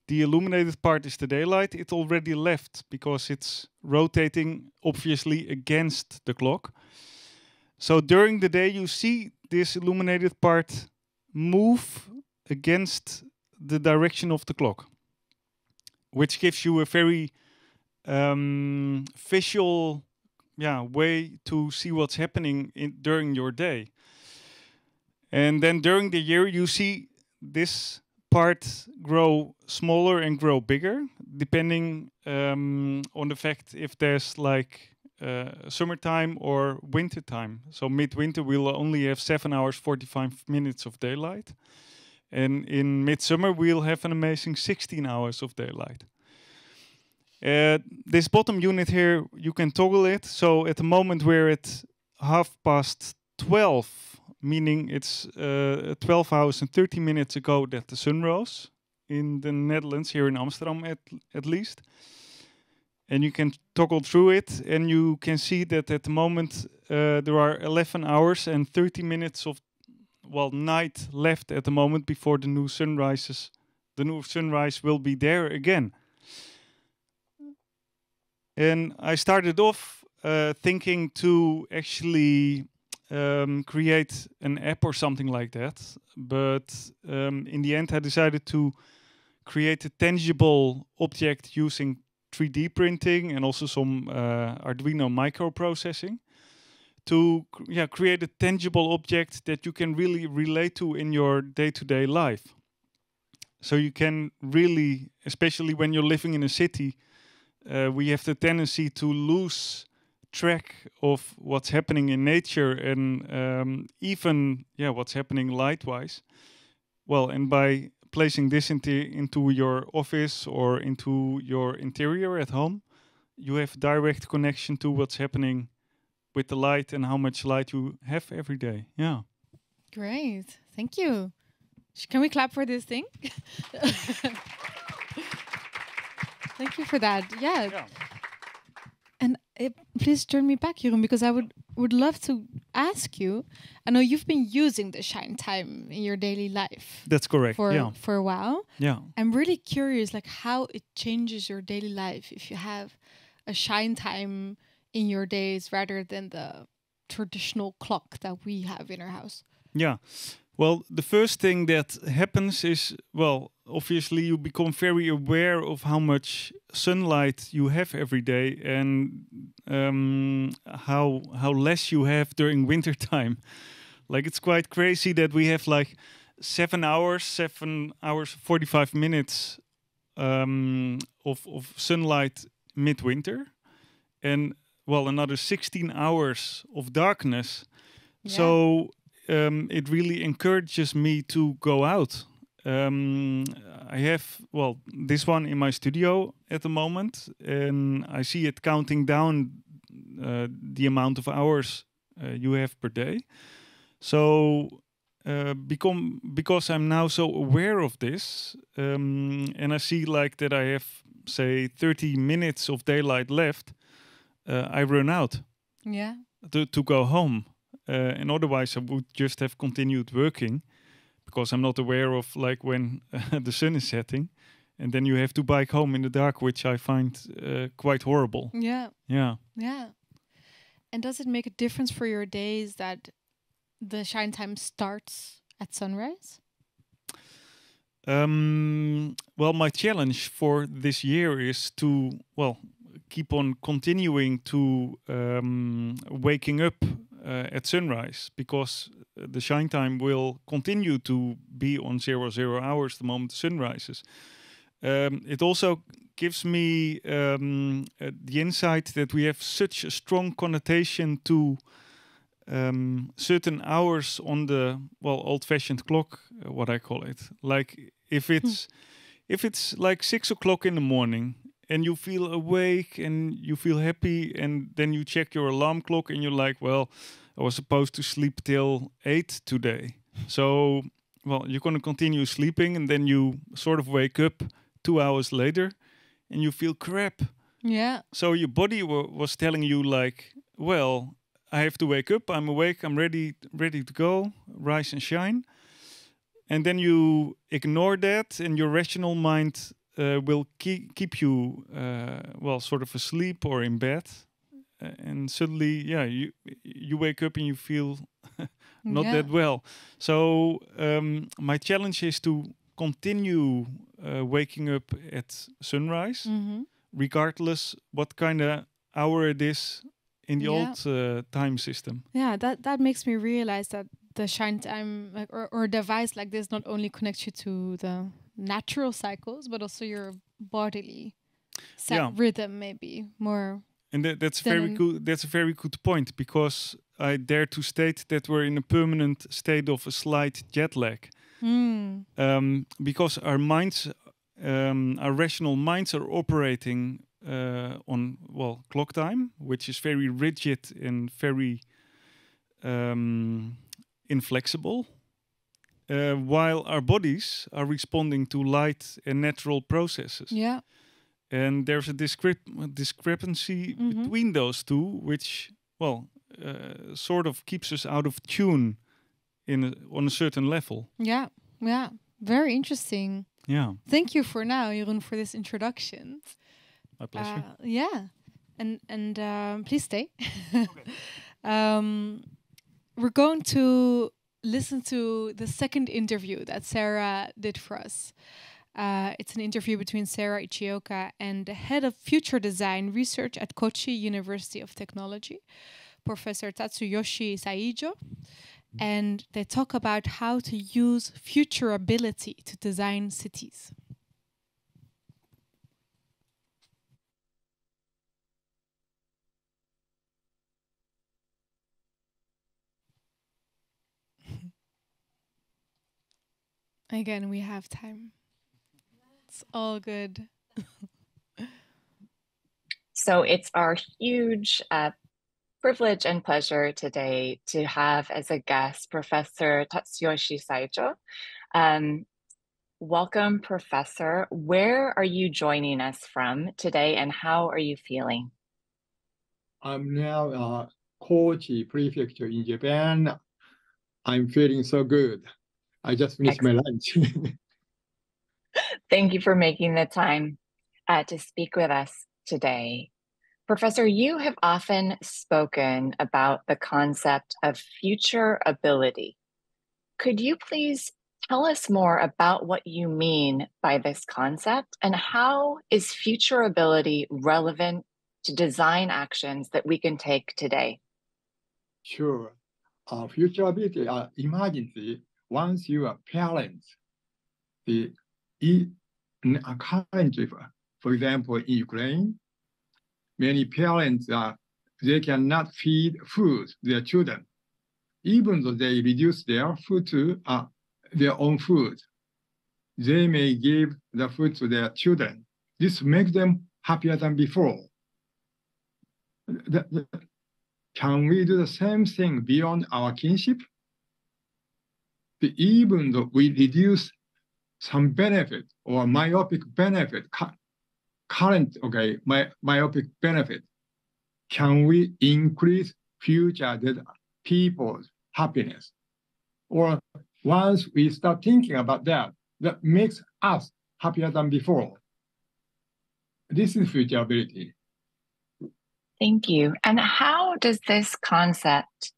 the illuminated part is the daylight. It already left because it's rotating, obviously, against the clock. So during the day, you see this illuminated part move against the direction of the clock, which gives you a very visual way to see what's happening during your day. And then during the year, you see this part grow smaller and grow bigger, depending on the fact if there's like summertime or wintertime. So midwinter, we'll only have 7 hours, 45 minutes of daylight. And in midsummer, we'll have an amazing 16 hours of daylight. This bottom unit here, you can toggle it. So at the moment, we're at 12:30, meaning it's 12 hours and 30 minutes ago that the sun rose in the Netherlands, here in Amsterdam at least. And you can toggle through it, and you can see that at the moment there are 11 hours and 30 minutes of night left at the moment before the new sun rises. The new sunrise will be there again. And I started off thinking to actually create an app or something like that. But in the end, I decided to create a tangible object using 3D printing and also some Arduino microprocessing to create a tangible object that you can really relate to in your day-to-day life. So you can really, especially when you're living in a city, we have the tendency to lose track of what's happening in nature and even what's happening light-wise. Well, and by placing this into your office or into your interior at home, you have direct connection to what's happening with the light and how much light you have every day. Yeah. Great. Thank you. Can we clap for this thing? Thank you for that. Yeah. And please turn me back, Jeroen, because I would love to ask you. I know you've been using the Shine Time in your daily life. That's correct. For a while. Yeah. I'm really curious, like how it changes your daily life if you have a Shine Time in your days rather than the traditional clock that we have in our house. Yeah. Well, the first thing that happens is, obviously you become very aware of how much sunlight you have every day and how less you have during winter time. Like, it's quite crazy that we have like 7 hours 45 minutes of sunlight midwinter and another 16 hours of darkness. Yeah. So it really encourages me to go out. I have, this one in my studio at the moment, and I see it counting down the amount of hours you have per day. So because I'm now so aware of this, and I see like that I have, say, 30 minutes of daylight left, I run out. Yeah. To go home, and otherwise I would just have continued working, because I'm not aware of like when the sun is setting, and then you have to bike home in the dark, which I find quite horrible. Yeah. Yeah. Yeah. And does it make a difference for your days that the shine time starts at sunrise? Well, my challenge for this year is to, well, keep on continuing to waking up at sunrise, because the shine time will continue to be on 00 hours the moment the sun rises. It also gives me the insight that we have such a strong connotation to certain hours on the, well, old-fashioned clock, what I call it. Like if it's like 6 o'clock in the morning and you feel awake and you feel happy, and then you check your alarm clock and you're like, well, I was supposed to sleep till 8 today. So, well, you're going to continue sleeping, and then you sort of wake up 2 hours later and you feel crap. Yeah. So your body was telling you like, well, I have to wake up, I'm awake, I'm ready to go, rise and shine. And then you ignore that, and your rational mind will keep you, well, sort of asleep or in bed. And suddenly, yeah, you wake up and you feel not that well. So my challenge is to continue waking up at sunrise, regardless what kind of hour it is in the old time system. Yeah, that makes me realize that the shine time, like, or a device like this, not only connects you to the natural cycles, but also your bodily rhythm, maybe more. And that's very good. That's a very good point, because I dare to state that we're in a permanent state of a slight jet lag, because our minds, our rational minds, are operating on, well, clock time, which is very rigid and very inflexible, while our bodies are responding to light and natural processes. Yeah. And there's a discrepancy between those two, which, well, sort of keeps us out of tune on a certain level. Yeah, yeah. Very interesting. Yeah. Thank you for now, Jeroen, for this introduction. My pleasure. Yeah. And please stay. We're going to listen to the second interview that Sarah did for us. It's an interview between Sarah Ichioka and the head of future design research at Kochi University of Technology, Professor Tatsuyoshi Saijo. And they talk about how to use futurability to design cities. Again, we have time. It's all good. So it's our huge privilege and pleasure today to have as a guest Professor Tatsuyoshi Saijo. Welcome, Professor. Where are you joining us from today, and how are you feeling? I'm now Kochi Prefecture in Japan. I'm feeling so good. I just finished my lunch. Thank you for making the time to speak with us today. Professor, you have often spoken about the concept of future ability. Could you please tell us more about what you mean by this concept, and how is future ability relevant to design actions that we can take today? Sure. Future ability emergency once you are parents. Currently, for example, in Ukraine, many parents they cannot feed food their children, even though they reduce their food to their own food. They may give the food to their children. This makes them happier than before. Can we do the same thing beyond our kinship? even though we reduce some benefit or myopic benefit, current myopic benefit, can we increase future people's happiness? Or once we start thinking about that, that makes us happier than before. This is future ability. Thank you. And how does this concept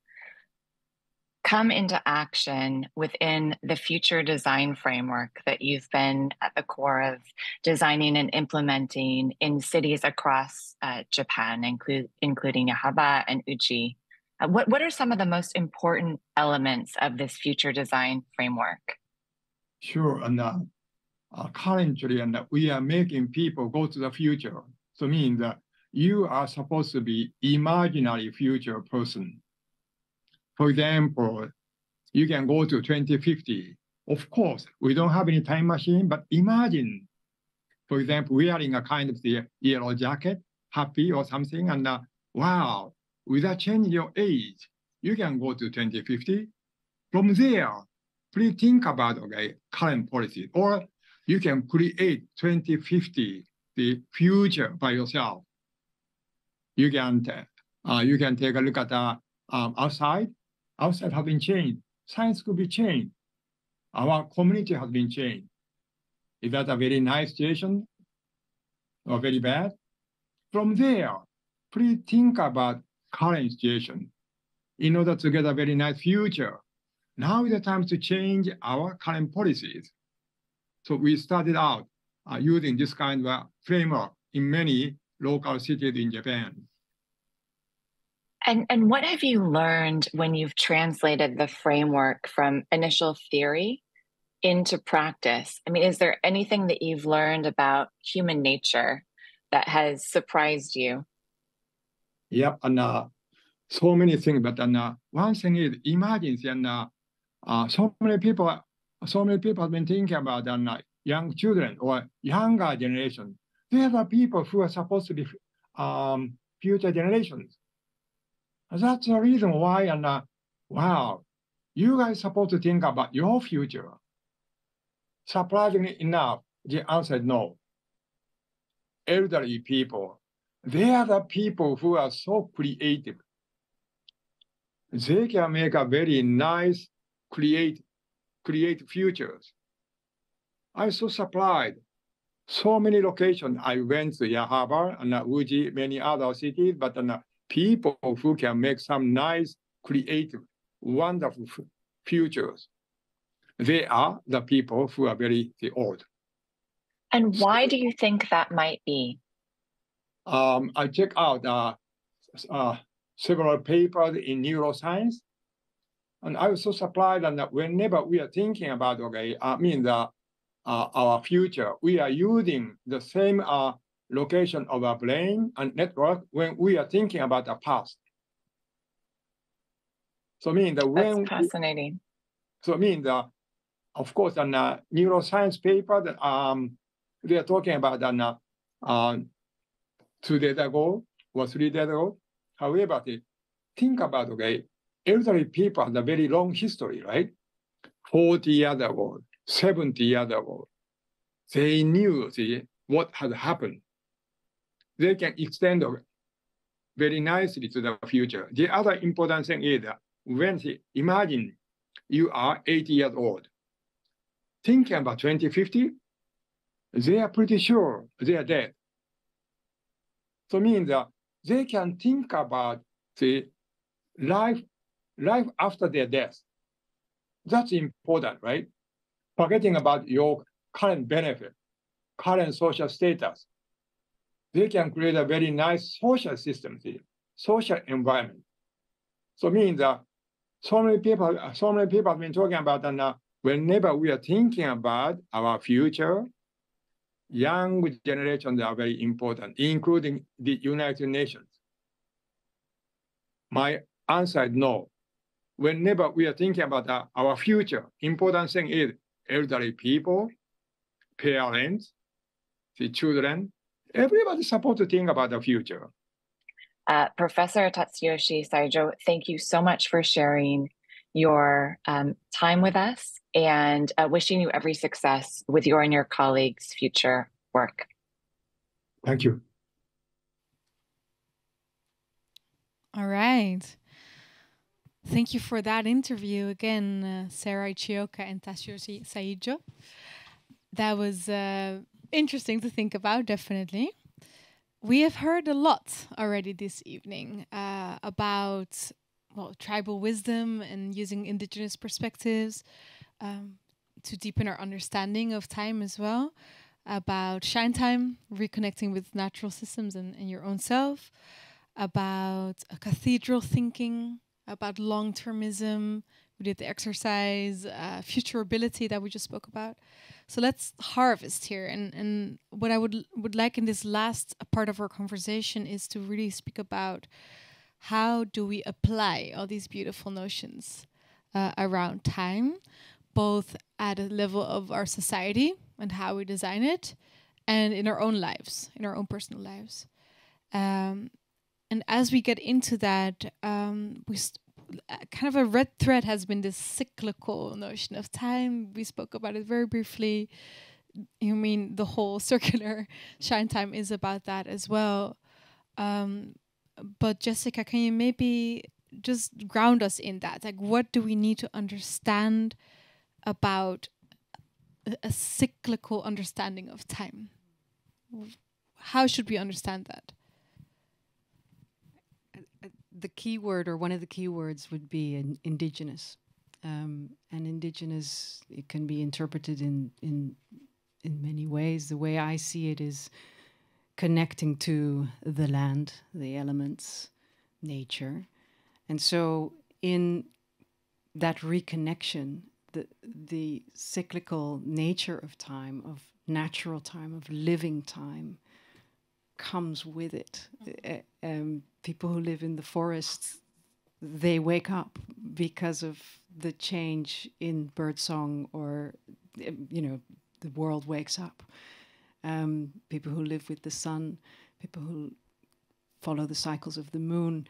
come into action within the future design framework that you've been at the core of designing and implementing in cities across Japan, including Inhabit and Uchi? What are some of the most important elements of this future design framework? Sure, and currently, we are making people go to the future. So it means that you are supposed to be imaginary future person. For example, you can go to 2050. Of course, we don't have any time machine, but imagine, for example, wearing a kind of the yellow jacket, happy or something, and wow, without changing your age, you can go to 2050. From there, please think about current policy, or you can create 2050, the future by yourself. You can take a look at outside. Outside has been changed. Science could be changed. Our community has been changed. Is that a very nice situation or very bad? From there, please think about current situation in order to get a very nice future. Now is the time to change our current policies. So we started out using this kind of framework in many local cities in Japan. And what have you learned when you've translated the framework from initial theory into practice? I mean, is there anything that you've learned about human nature that has surprised you? Yep, and so many things. But one thing is, imagine, so many people have been thinking about young children or younger generation. They are the people who are supposed to be future generations. That's the reason why, wow, you guys are supposed to think about your future. Surprisingly enough, the answer is no. Elderly people, they are the people who are so creative. They can make a very nice, create futures. I'm so surprised. So many locations. I went to Inhabit and Uji, many other cities, but people who can make some nice, creative, wonderful futures. They are the people who are very old. And why do you think that might be? I checked out several papers in neuroscience, and I was so surprised that whenever we are thinking about our future, we are using the same location of our brain and network when we are thinking about the past. So that's fascinating. Of course, in a neuroscience paper that they are talking about 2 days ago or 3 days ago. However, think about elderly people have a very long history, right? 40 years ago, 70 years ago, they knew what had happened. They can extend very nicely to the future. The other important thing is that when imagine you are 80 years old, thinking about 2050, they are pretty sure they are dead. So it means that they can think about the life after their death. That's important, right? Forgetting about your current benefit, current social status. They can create a very nice social system, social environment. So it means that so many people have been talking about whenever we are thinking about our future, young generations are very important, including the United Nations. My answer is no. Whenever we are thinking about our future, important thing is elderly people, parents, the children, everybody's supposed to think about the future. Professor Tatsuyoshi Saijo, thank you so much for sharing your time with us and wishing you every success with your and your colleagues' future work. Thank you. All right. Thank you for that interview again, Sarah Ichioka and Tasio Saijo. That was interesting to think about, definitely. We have heard a lot already this evening about tribal wisdom and using indigenous perspectives to deepen our understanding of time as well, about shine time, reconnecting with natural systems and your own self, about cathedral thinking, about long-termism. We did the exercise, futurability that we just spoke about. So let's harvest here. And what I would like in this last part of our conversation is to really speak about how do we apply all these beautiful notions around time, both at a level of our society and how we design it, and in our own lives, in our own personal lives. And as we get into that, kind of a red thread has been this cyclical notion of time. We spoke about it very briefly. You mean the whole circular shine time is about that as well. But Jessica, can you maybe just ground us in that? Like, what do we need to understand about a cyclical understanding of time? How should we understand that? The key word, or one of the key words, would be indigenous. And indigenous, it can be interpreted in many ways. The way I see it is connecting to the land, the elements, nature. And so in that reconnection, the cyclical nature of time, of natural time, of living time, comes with it. People who live in the forests, they wake up because of the change in birdsong, or the world wakes up. People who live with the sun, people who follow the cycles of the moon,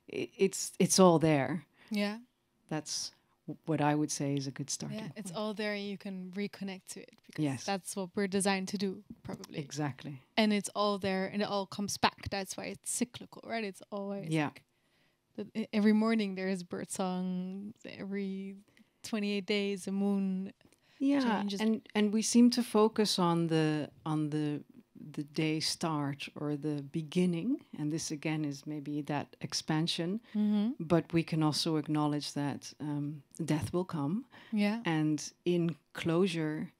it's all there. Yeah, that's what I would say is a good starting point. It's all there, and you can reconnect to it, because that's what we're designed to do, probably. Exactly. And it's all there, and it all comes back. That's why it's cyclical, right? It's always like every morning there is birdsong, every 28 days a moon changes. And we seem to focus on the day start, or the beginning, and this again is maybe that expansion, but we can also acknowledge that death will come, and in closure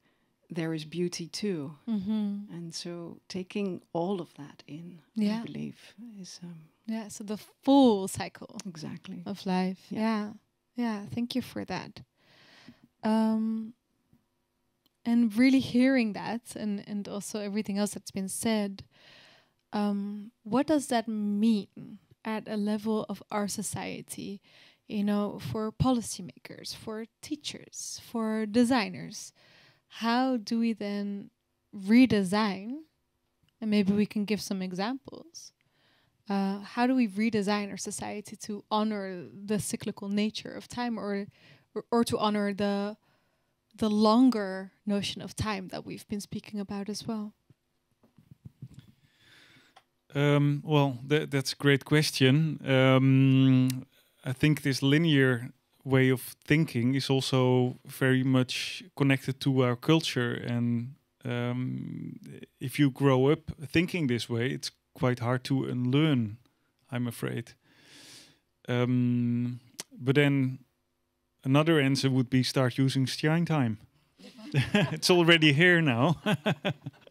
there is beauty too, and so taking all of that in, I believe, is so the full cycle exactly of life. Thank you for that. And really hearing that, and also everything else that's been said, what does that mean at a level of our society, for policymakers, for teachers, for designers? How do we then redesign? And maybe we can give some examples. How do we redesign our society to honor the cyclical nature of time, or to honor the longer notion of time that we've been speaking about as well? That's a great question. I think this linear way of thinking is also very much connected to our culture, and if you grow up thinking this way, it's quite hard to unlearn, I'm afraid. But then another answer would be start using shine time. It's already here now.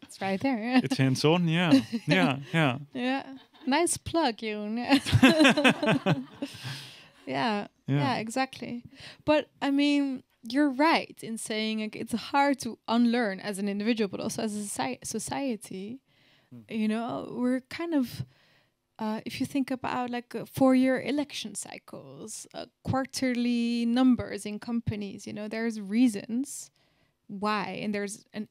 It's right there. It's hands-on, yeah. Nice plug, Yoon. Yeah, exactly. But I mean, you're right in saying it's hard to unlearn as an individual, but also as a society. We're kind of, if you think about like 4-year election cycles, quarterly numbers in companies, there's reasons why, and there's an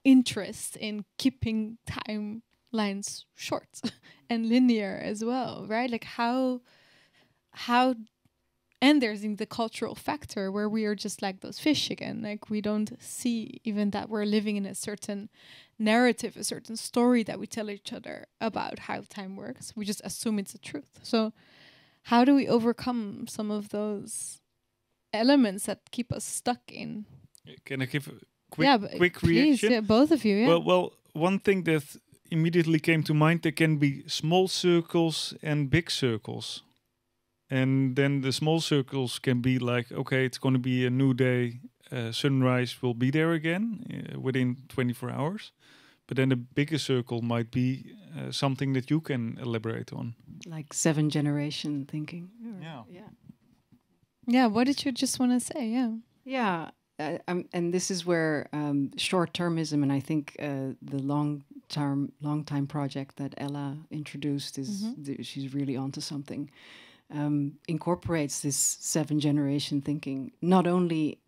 interest in keeping timelines short and linear as well, right? Like how And there's in the cultural factor where we are just like those fish again. Like we don't see even that we're living in a certain narrative, a certain story that we tell each other about how time works. We just assume it's the truth. So how do we overcome some of those elements that keep us stuck in? Can I give a quick please, reaction? Yeah, both of you. Yeah. Well, one thing that immediately came to mind, there can be small circles and big circles. And then the small circles can be like, okay, it's going to be a new day. Sunrise will be there again within 24 hours. But then the bigger circle might be something that you can elaborate on. Like 7 generation thinking. Yeah, what did you just want to say? Yeah. And this is where short-termism, and I think the long time project that Ella introduced is she's really onto something. Incorporates this 7 generation thinking, not only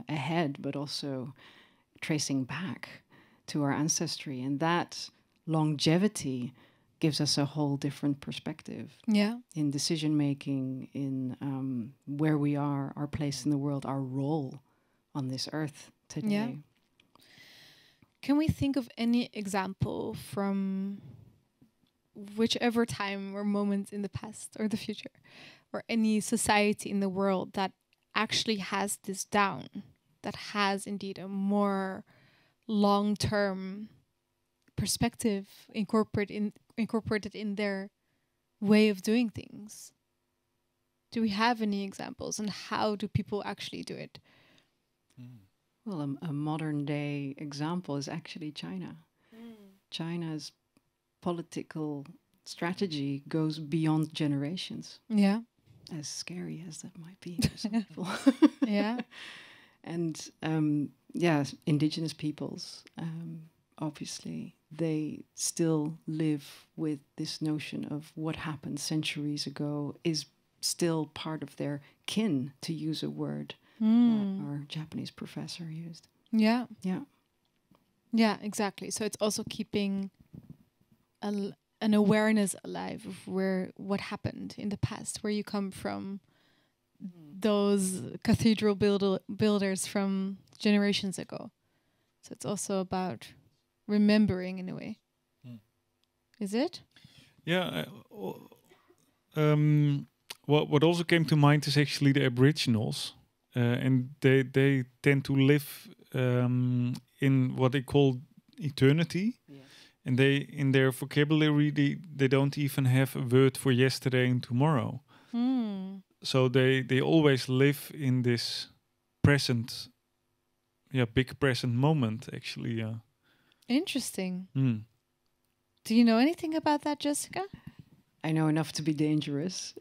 ahead but also tracing back to our ancestry, and that longevity gives us a whole different perspective. Yeah. In decision making, in where we are, our place in the world, our role on this earth today. Yeah. Can we think of any example from whichever time or moment in the past or the future, or any society in the world that actually has this down, that has indeed a more long-term perspective incorporated in their way of doing things? Do we have any examples, and how do people actually do it? Well, a modern day example is actually China. China's political strategy goes beyond generations. Yeah. As scary as that might be for some people. Yeah. And indigenous peoples, obviously, they still live with this notion of what happened centuries ago is still part of their kin, to use a word our Japanese professor used. Yeah. Yeah. Yeah, exactly. So it's also keeping an awareness alive of what happened in the past, where you come from, those cathedral builders from generations ago. So it's also about remembering in a way. Is it? Yeah. What also came to mind is actually the Aboriginals. And they tend to live in what they call eternity. Yes. And they, in their vocabulary, they don't even have a word for yesterday and tomorrow. So they always live in this present, big present moment, actually. Interesting. Do you know anything about that, Jessica? I know enough to be dangerous.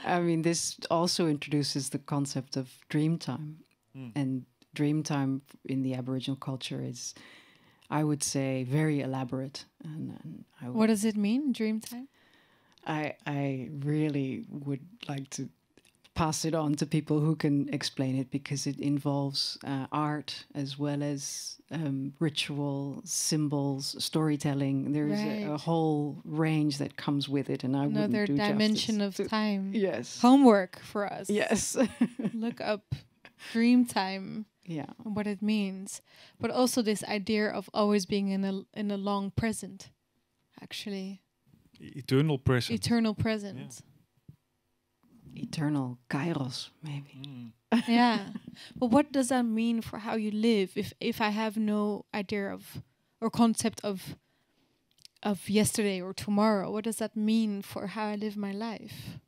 I mean, this also introduces the concept of dream time. And dream time in the Aboriginal culture is, I would say, very elaborate. And what does it mean, dream time? I really would like to pass it on to people who can explain it, because it involves art as well as ritual, symbols, storytelling. There's a whole range that comes with it, and I wouldn't do justice. Another dimension of time. Yes. Homework for us. Yes. Look up dream time. Yeah. And what it means, but also this idea of always being in a long present, actually. Eternal present. Eternal present. Yeah. Eternal kairos, maybe. Yeah. But what does that mean for how you live if I have no idea of or concept of yesterday or tomorrow? What does that mean for how I live my life?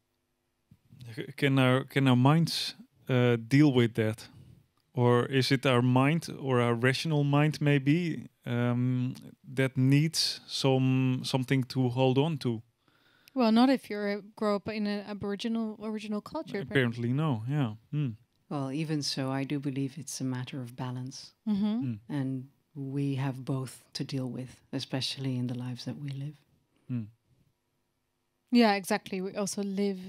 Can our minds deal with that? Or is it our mind, or our rational mind maybe, that needs something to hold on to? Well, not if you grow up in an original culture. Apparently, no. Yeah. Well, even so, I do believe it's a matter of balance, and we have both to deal with, especially in the lives that we live. Yeah, exactly. We also live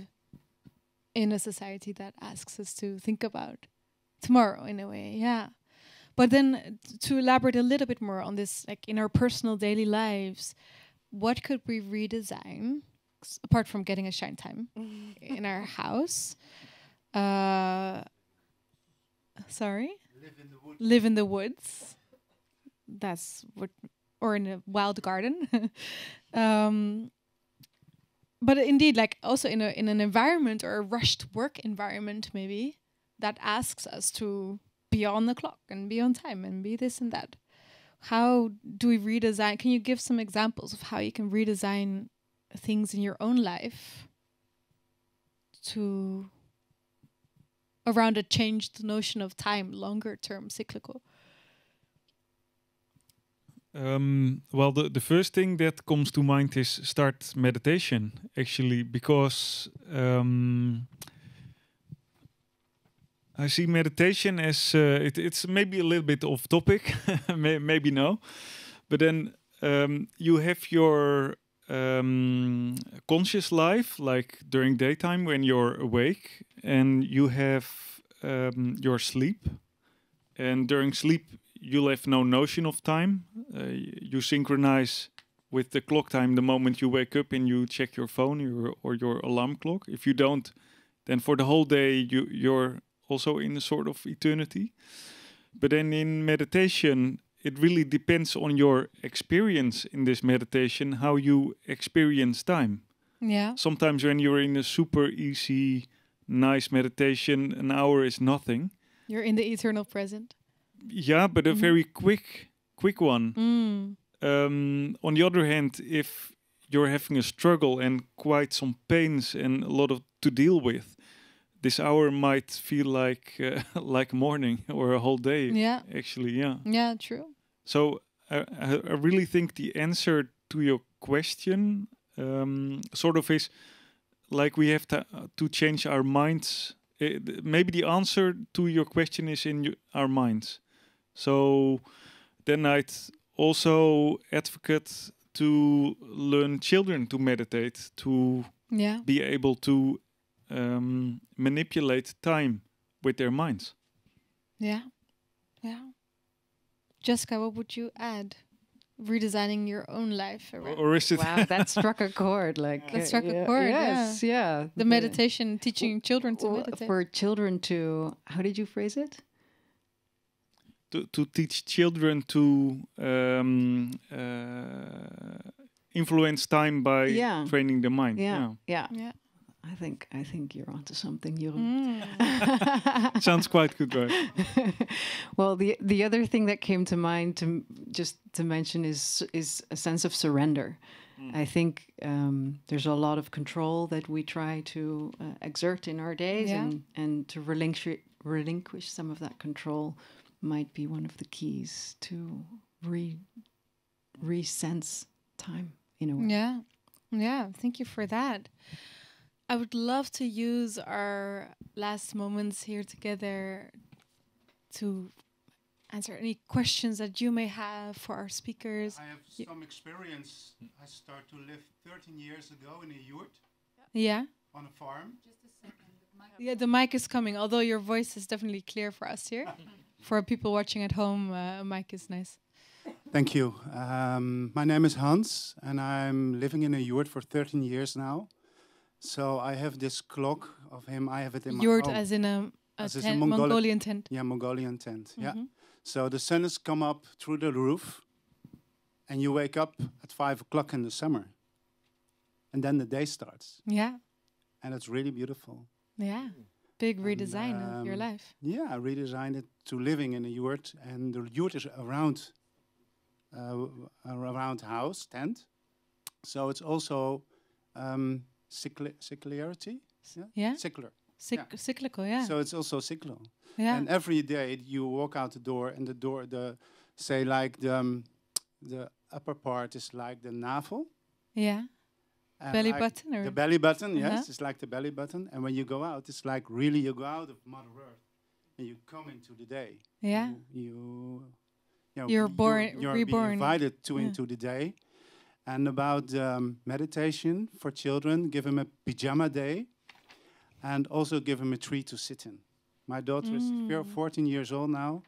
in a society that asks us to think about tomorrow in a way. Yeah. But then to elaborate a little bit more on this, like in our personal daily lives, what could we redesign apart from getting a shine time in our house. Sorry? Live in the woods. Live in the woods. That's what, or in a wild garden. But indeed, like also in an environment or a rushed work environment, maybe that asks us to be on the clock and be on time and be this and that. How do we redesign? Can you give some examples of how you can redesign things in your own life to around a changed notion of time, longer term, cyclical? Well, the first thing that comes to mind is start meditation, actually, because I see meditation as it's maybe a little bit off topic, maybe no, but then you have your conscious life, like during daytime when you're awake, and you have your sleep, and during sleep you'll have no notion of time. You synchronize with the clock time the moment you wake up and you check your phone or your alarm clock. If you don't, then for the whole day you're also in a sort of eternity. But then in meditation, it really depends on your experience in this meditation, how you experience time. Yeah. Sometimes when you're in a super easy, nice meditation, an hour is nothing. You're in the eternal present. Yeah, but a very quick one. On the other hand, if you're having a struggle and quite some pains and a lot of to deal with, this hour might feel like morning or a whole day. Yeah. Actually, yeah. Yeah, true. So I really think the answer to your question sort of is like we have to change our minds. Maybe the answer to your question is in our minds. So then I'd also advocate to learn children to meditate, to be able to manipulate time with their minds. Yeah. Yeah. Jessica, what would you add? Redesigning your own life around. Or is it? Wow, that struck a chord. That struck a chord. Yes, yeah. The meditation, teaching children to meditate. For children to, how did you phrase it? To teach children to influence time by training the mind. Yeah. I think you're onto something, Jeroen. Sounds quite good, right? Well, the other thing that came to mind to mention is a sense of surrender. I think there's a lot of control that we try to exert in our days, and to relinquish some of that control might be one of the keys to re-sense time in a way. Yeah. Thank you for that. I would love to use our last moments here together to answer any questions that you may have for our speakers. I have some experience. I started to live 13 years ago in a yurt. Yeah. On a farm. Just a second. The mic is coming, although your voice is definitely clear for us here. For people watching at home, a mic is nice. Thank you. My name is Hans, and I'm living in a yurt for 13 years now. So I have this clock of him. I have it in my yurt home. As in a Mongolian tent. Yeah, Mongolian tent. Yeah. So the sun has come up through the roof, and you wake up at 5 o'clock in the summer, and then the day starts. Yeah. And it's really beautiful. Yeah. Big redesign of your life. Yeah, I redesigned it to living in a yurt, and the yurt is around house tent, so it's also cyclicality. Yeah. Cyclical. Cyclical. Yeah. So it's also cyclical. Yeah. And every day you walk out the door, and the upper part is like the navel. Yeah. Belly button, or the belly button, yes, it's like the belly button. And when you go out, it's like really you go out of Mother Earth and you come into the day. Yeah. You're reborn. Invited into the day. And about meditation for children, give them a pyjama day, and also give them a tree to sit in. My daughter is 14 years old now,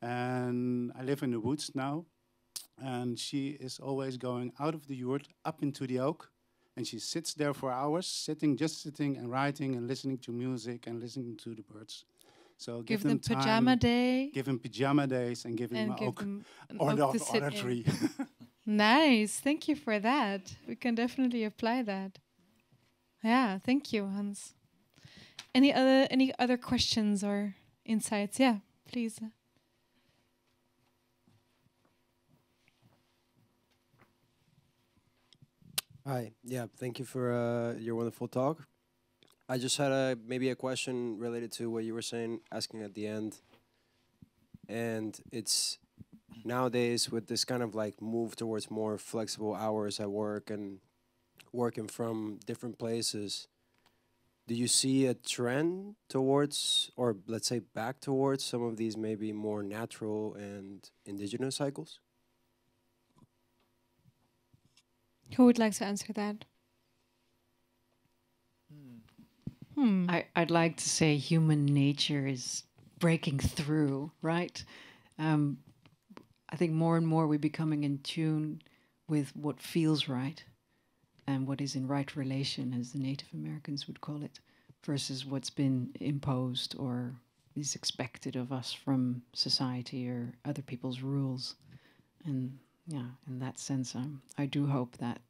and I live in the woods now, and she is always going out of the yurt up into the oak And she sits there for hours, just sitting and writing and listening to music and listening to the birds. So give them time, pajama day. Give them pajama days and give them an oak to tree. Nice. Thank you for that. We can definitely apply that. Yeah, thank you, Hans. Any other questions or insights? Yeah, please. Hi. Yeah, thank you for your wonderful talk. I just had maybe a question related to what you were saying, asking at the end. And it's nowadays with this kind of like move towards more flexible hours at work and working from different places, do you see a trend towards, or let's say back towards, some of these maybe more natural and indigenous cycles? Who would like to answer that? I'd like to say human nature is breaking through, right? I think more and more we're becoming in tune with what feels right and what is in right relation, as the Native Americans would call it, versus what's been imposed or is expected of us from society or other people's rules. And yeah, in that sense, I do hope that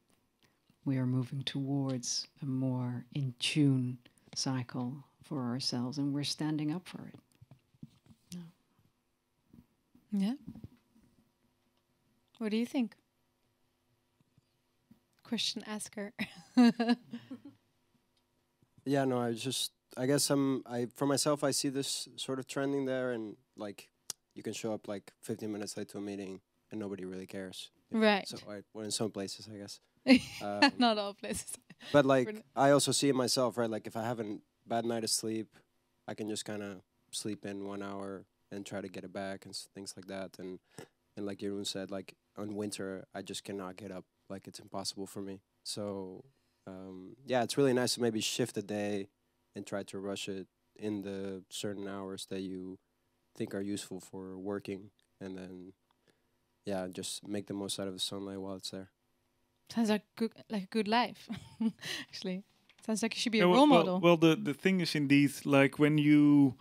we are moving towards a more in tune cycle for ourselves, and we're standing up for it. Yeah. What do you think? Question asker. Yeah, no, I guess for myself, I see this sort of trending there, and like you can show up like 15 minutes late to a meeting and nobody really cares. Right. So well, in some places, I guess. Not all places. But like, I also see it myself, right? Like if I have a bad night of sleep, I can just kind of sleep in 1 hour and try to get it back and things like that. And like Jeroen said, like on winter, I just cannot get up. Like it's impossible for me. So yeah, it's really nice to maybe shift a day and try to rush it in the certain hours that you think are useful for working, and then yeah, just make the most out of the sunlight while it's there. Sounds like a good life. Actually, sounds like you should be a role model. Well, the thing is indeed, like when you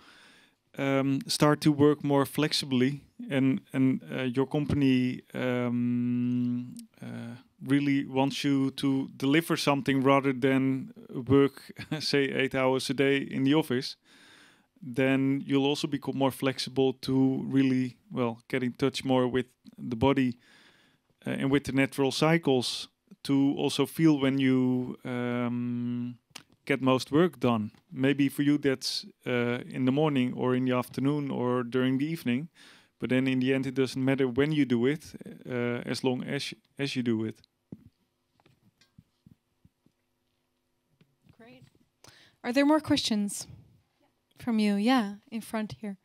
start to work more flexibly, and your company really wants you to deliver something rather than work, say, 8 hours a day in the office, then you'll also become more flexible to really, well, get in touch more with the body and with the natural cycles, to also feel when you get most work done. Maybe for you that's in the morning or in the afternoon or during the evening, but then in the end it doesn't matter when you do it, as long as you do it. Great. Are there more questions from you? Yeah, in front here.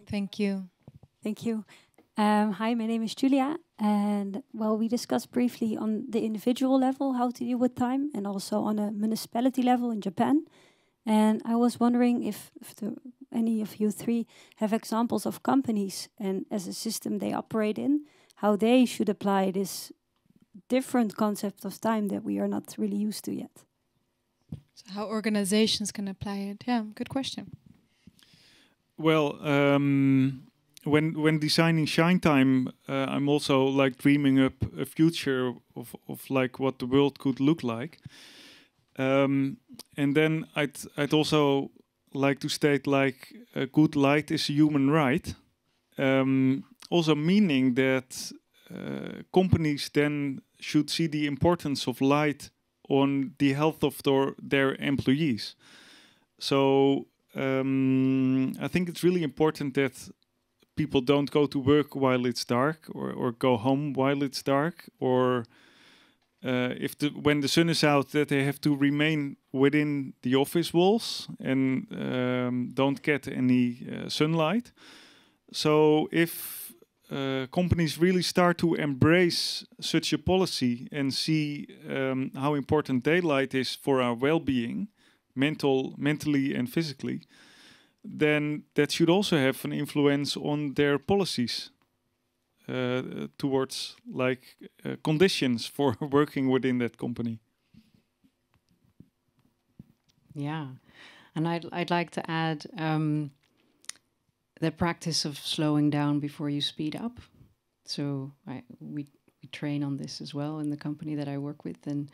Thank you. Thank you. Hi, my name is Julia, and well, we discussed briefly on the individual level how to deal with time, and also on a municipality level in Japan. And I was wondering if any of you three have examples of companies and as a system they operate in, how they should apply this different concept of time that we are not really used to yet. So how organizations can apply it? Yeah, good question. Well, when designing Shine Time, I'm also like dreaming up a future of like what the world could look like. And then I'd also like to state like a good light is a human right. Also meaning that companies then should see the importance of light on the health of their employees. So I think it's really important that people don't go to work while it's dark, or go home while it's dark, or when the sun is out, that they have to remain within the office walls and don't get any sunlight. So if companies really start to embrace such a policy and see how important daylight is for our well-being, mentally and physically, then that should also have an influence on their policies. towards like conditions for working within that company. Yeah, and I'd like to add the practice of slowing down before you speed up. So we train on this as well in the company that I work with, and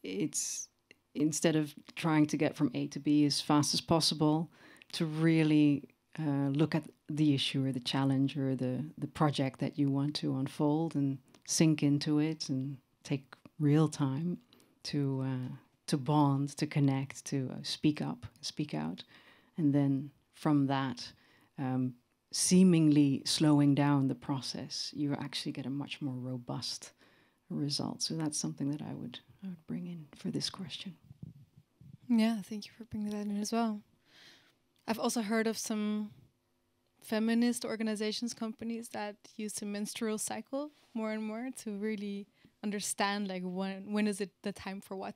it's instead of trying to get from A to B as fast as possible, to really look at the issue or the challenge or the project that you want to unfold and sink into it and take real time to bond, to connect, to speak up, speak out. And then from that, seemingly slowing down the process, you actually get a much more robust result. So that's something that I would bring in for this question. Yeah, thank you for bringing that in as well. I've also heard of some feminist organizations, companies that use the menstrual cycle more and more to really understand like when is it the time for what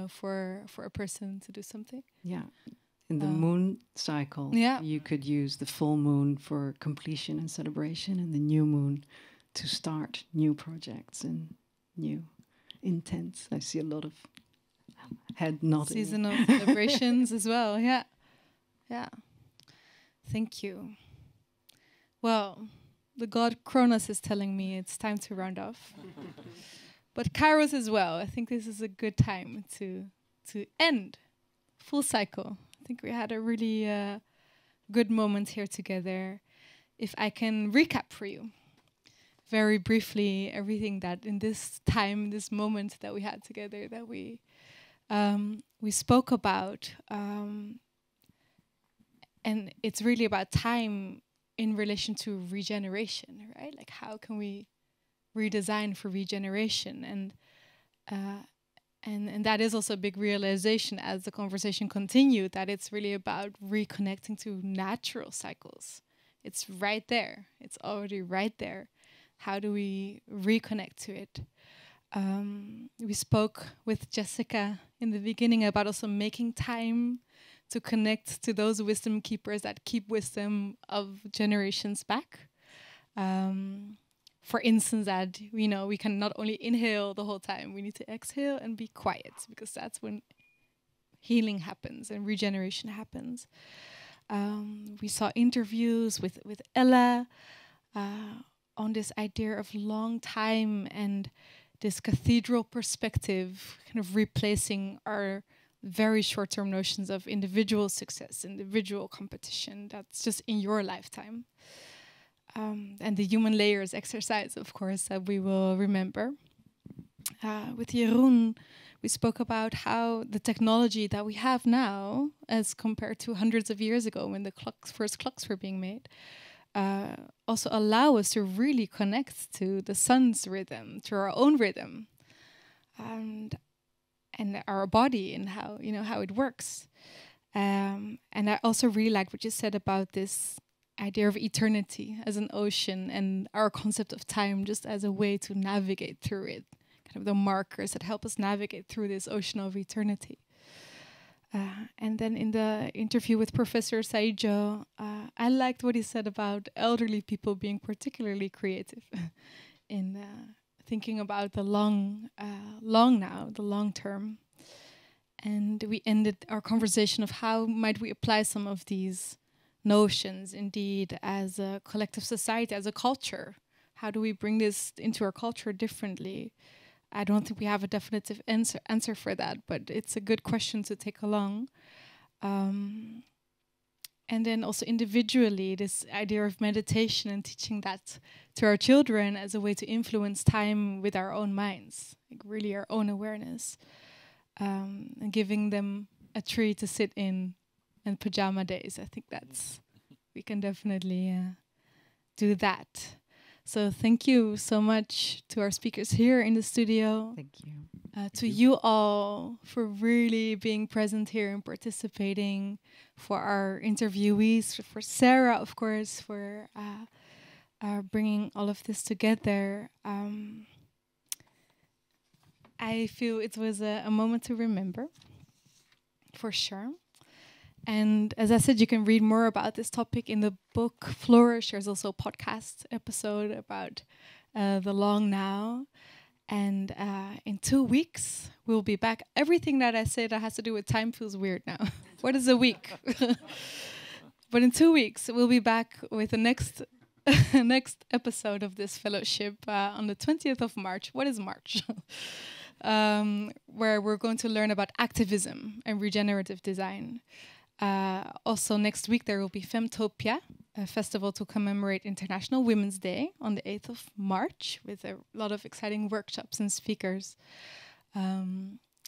for a person to do something. Yeah. In the moon cycle, you could use the full moon for completion and celebration, and the new moon to start new projects and new intents. I see a lot of head nodding. Seasonal celebrations as well. Yeah. Yeah. Thank you. Well, the god Cronus is telling me it's time to round off. But Kairos as well. I think this is a good time to end. Full cycle. I think we had a really good moment here together. If I can recap for you very briefly everything that in this time, this moment that we had together, that we spoke about, and it's really about time in relation to regeneration, right? Like how can we redesign for regeneration? And that is also a big realization as the conversation continued, that it's really about reconnecting to natural cycles. It's right there. It's already right there. How do we reconnect to it? We spoke with Jessica in the beginning about also making time to connect to those wisdom keepers that keep wisdom of generations back. For instance, that we can not only inhale the whole time, we need to exhale and be quiet, because that's when healing happens and regeneration happens. We saw interviews with Ella on this idea of long time and this cathedral perspective, kind of replacing our very short-term notions of individual success, individual competition. That's just in your lifetime. And the human layers exercise, of course, that we will remember. With Jeroen, we spoke about how the technology that we have now, as compared to hundreds of years ago when the first clocks were being made, also allow us to really connect to the sun's rhythm, to our own rhythm, and our body and how it works. And I also really liked what you said about this idea of eternity as an ocean and our concept of time just as a way to navigate through it, kind of the markers that help us navigate through this ocean of eternity. And then in the interview with Professor Saijo, I liked what he said about elderly people being particularly creative in thinking about the long term. And we ended our conversation of how might we apply some of these notions indeed as a collective society, as a culture. How do we bring this into our culture differently? I don't think we have a definitive answer for that, but it's a good question to take along. And then also individually, this idea of meditation and teaching that to our children as a way to influence time with our own minds, like really our own awareness, and giving them a tree to sit in and pajama days. I think we can definitely do that. So thank you so much to our speakers here in the studio. Thank you. To you all for really being present here and participating, for our interviewees, for Sarah, of course, for bringing all of this together. I feel it was a moment to remember, for sure. And as I said, you can read more about this topic in the book Flourish. There's also a podcast episode about the long now. And in 2 weeks, we'll be back. Everything that I say that has to do with time feels weird now. What is a week? But in 2 weeks, we'll be back with the next episode of this fellowship on the 20th of March. What is March? Where we're going to learn about activism and regenerative design. Also next week there will be Femtopia, a festival to commemorate International Women's Day on the 8th of March with a lot of exciting workshops and speakers.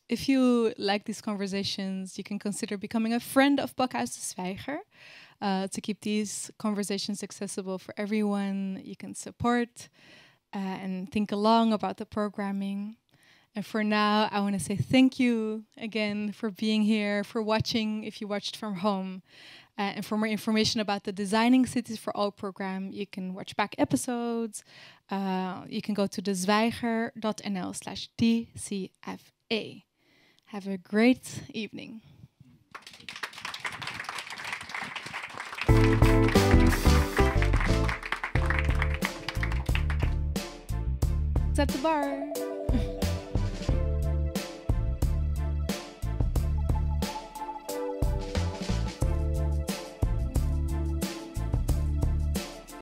If you like these conversations, you can consider becoming a friend of Pakhuis de Zwijger to keep these conversations accessible for everyone. You can support and think along about the programming. And for now, I want to say thank you again for being here, for watching if you watched from home. And for more information about the Designing Cities for All program, you can watch back episodes. You can go to dezwijger.nl/DCFA. Have a great evening. It's at the bar.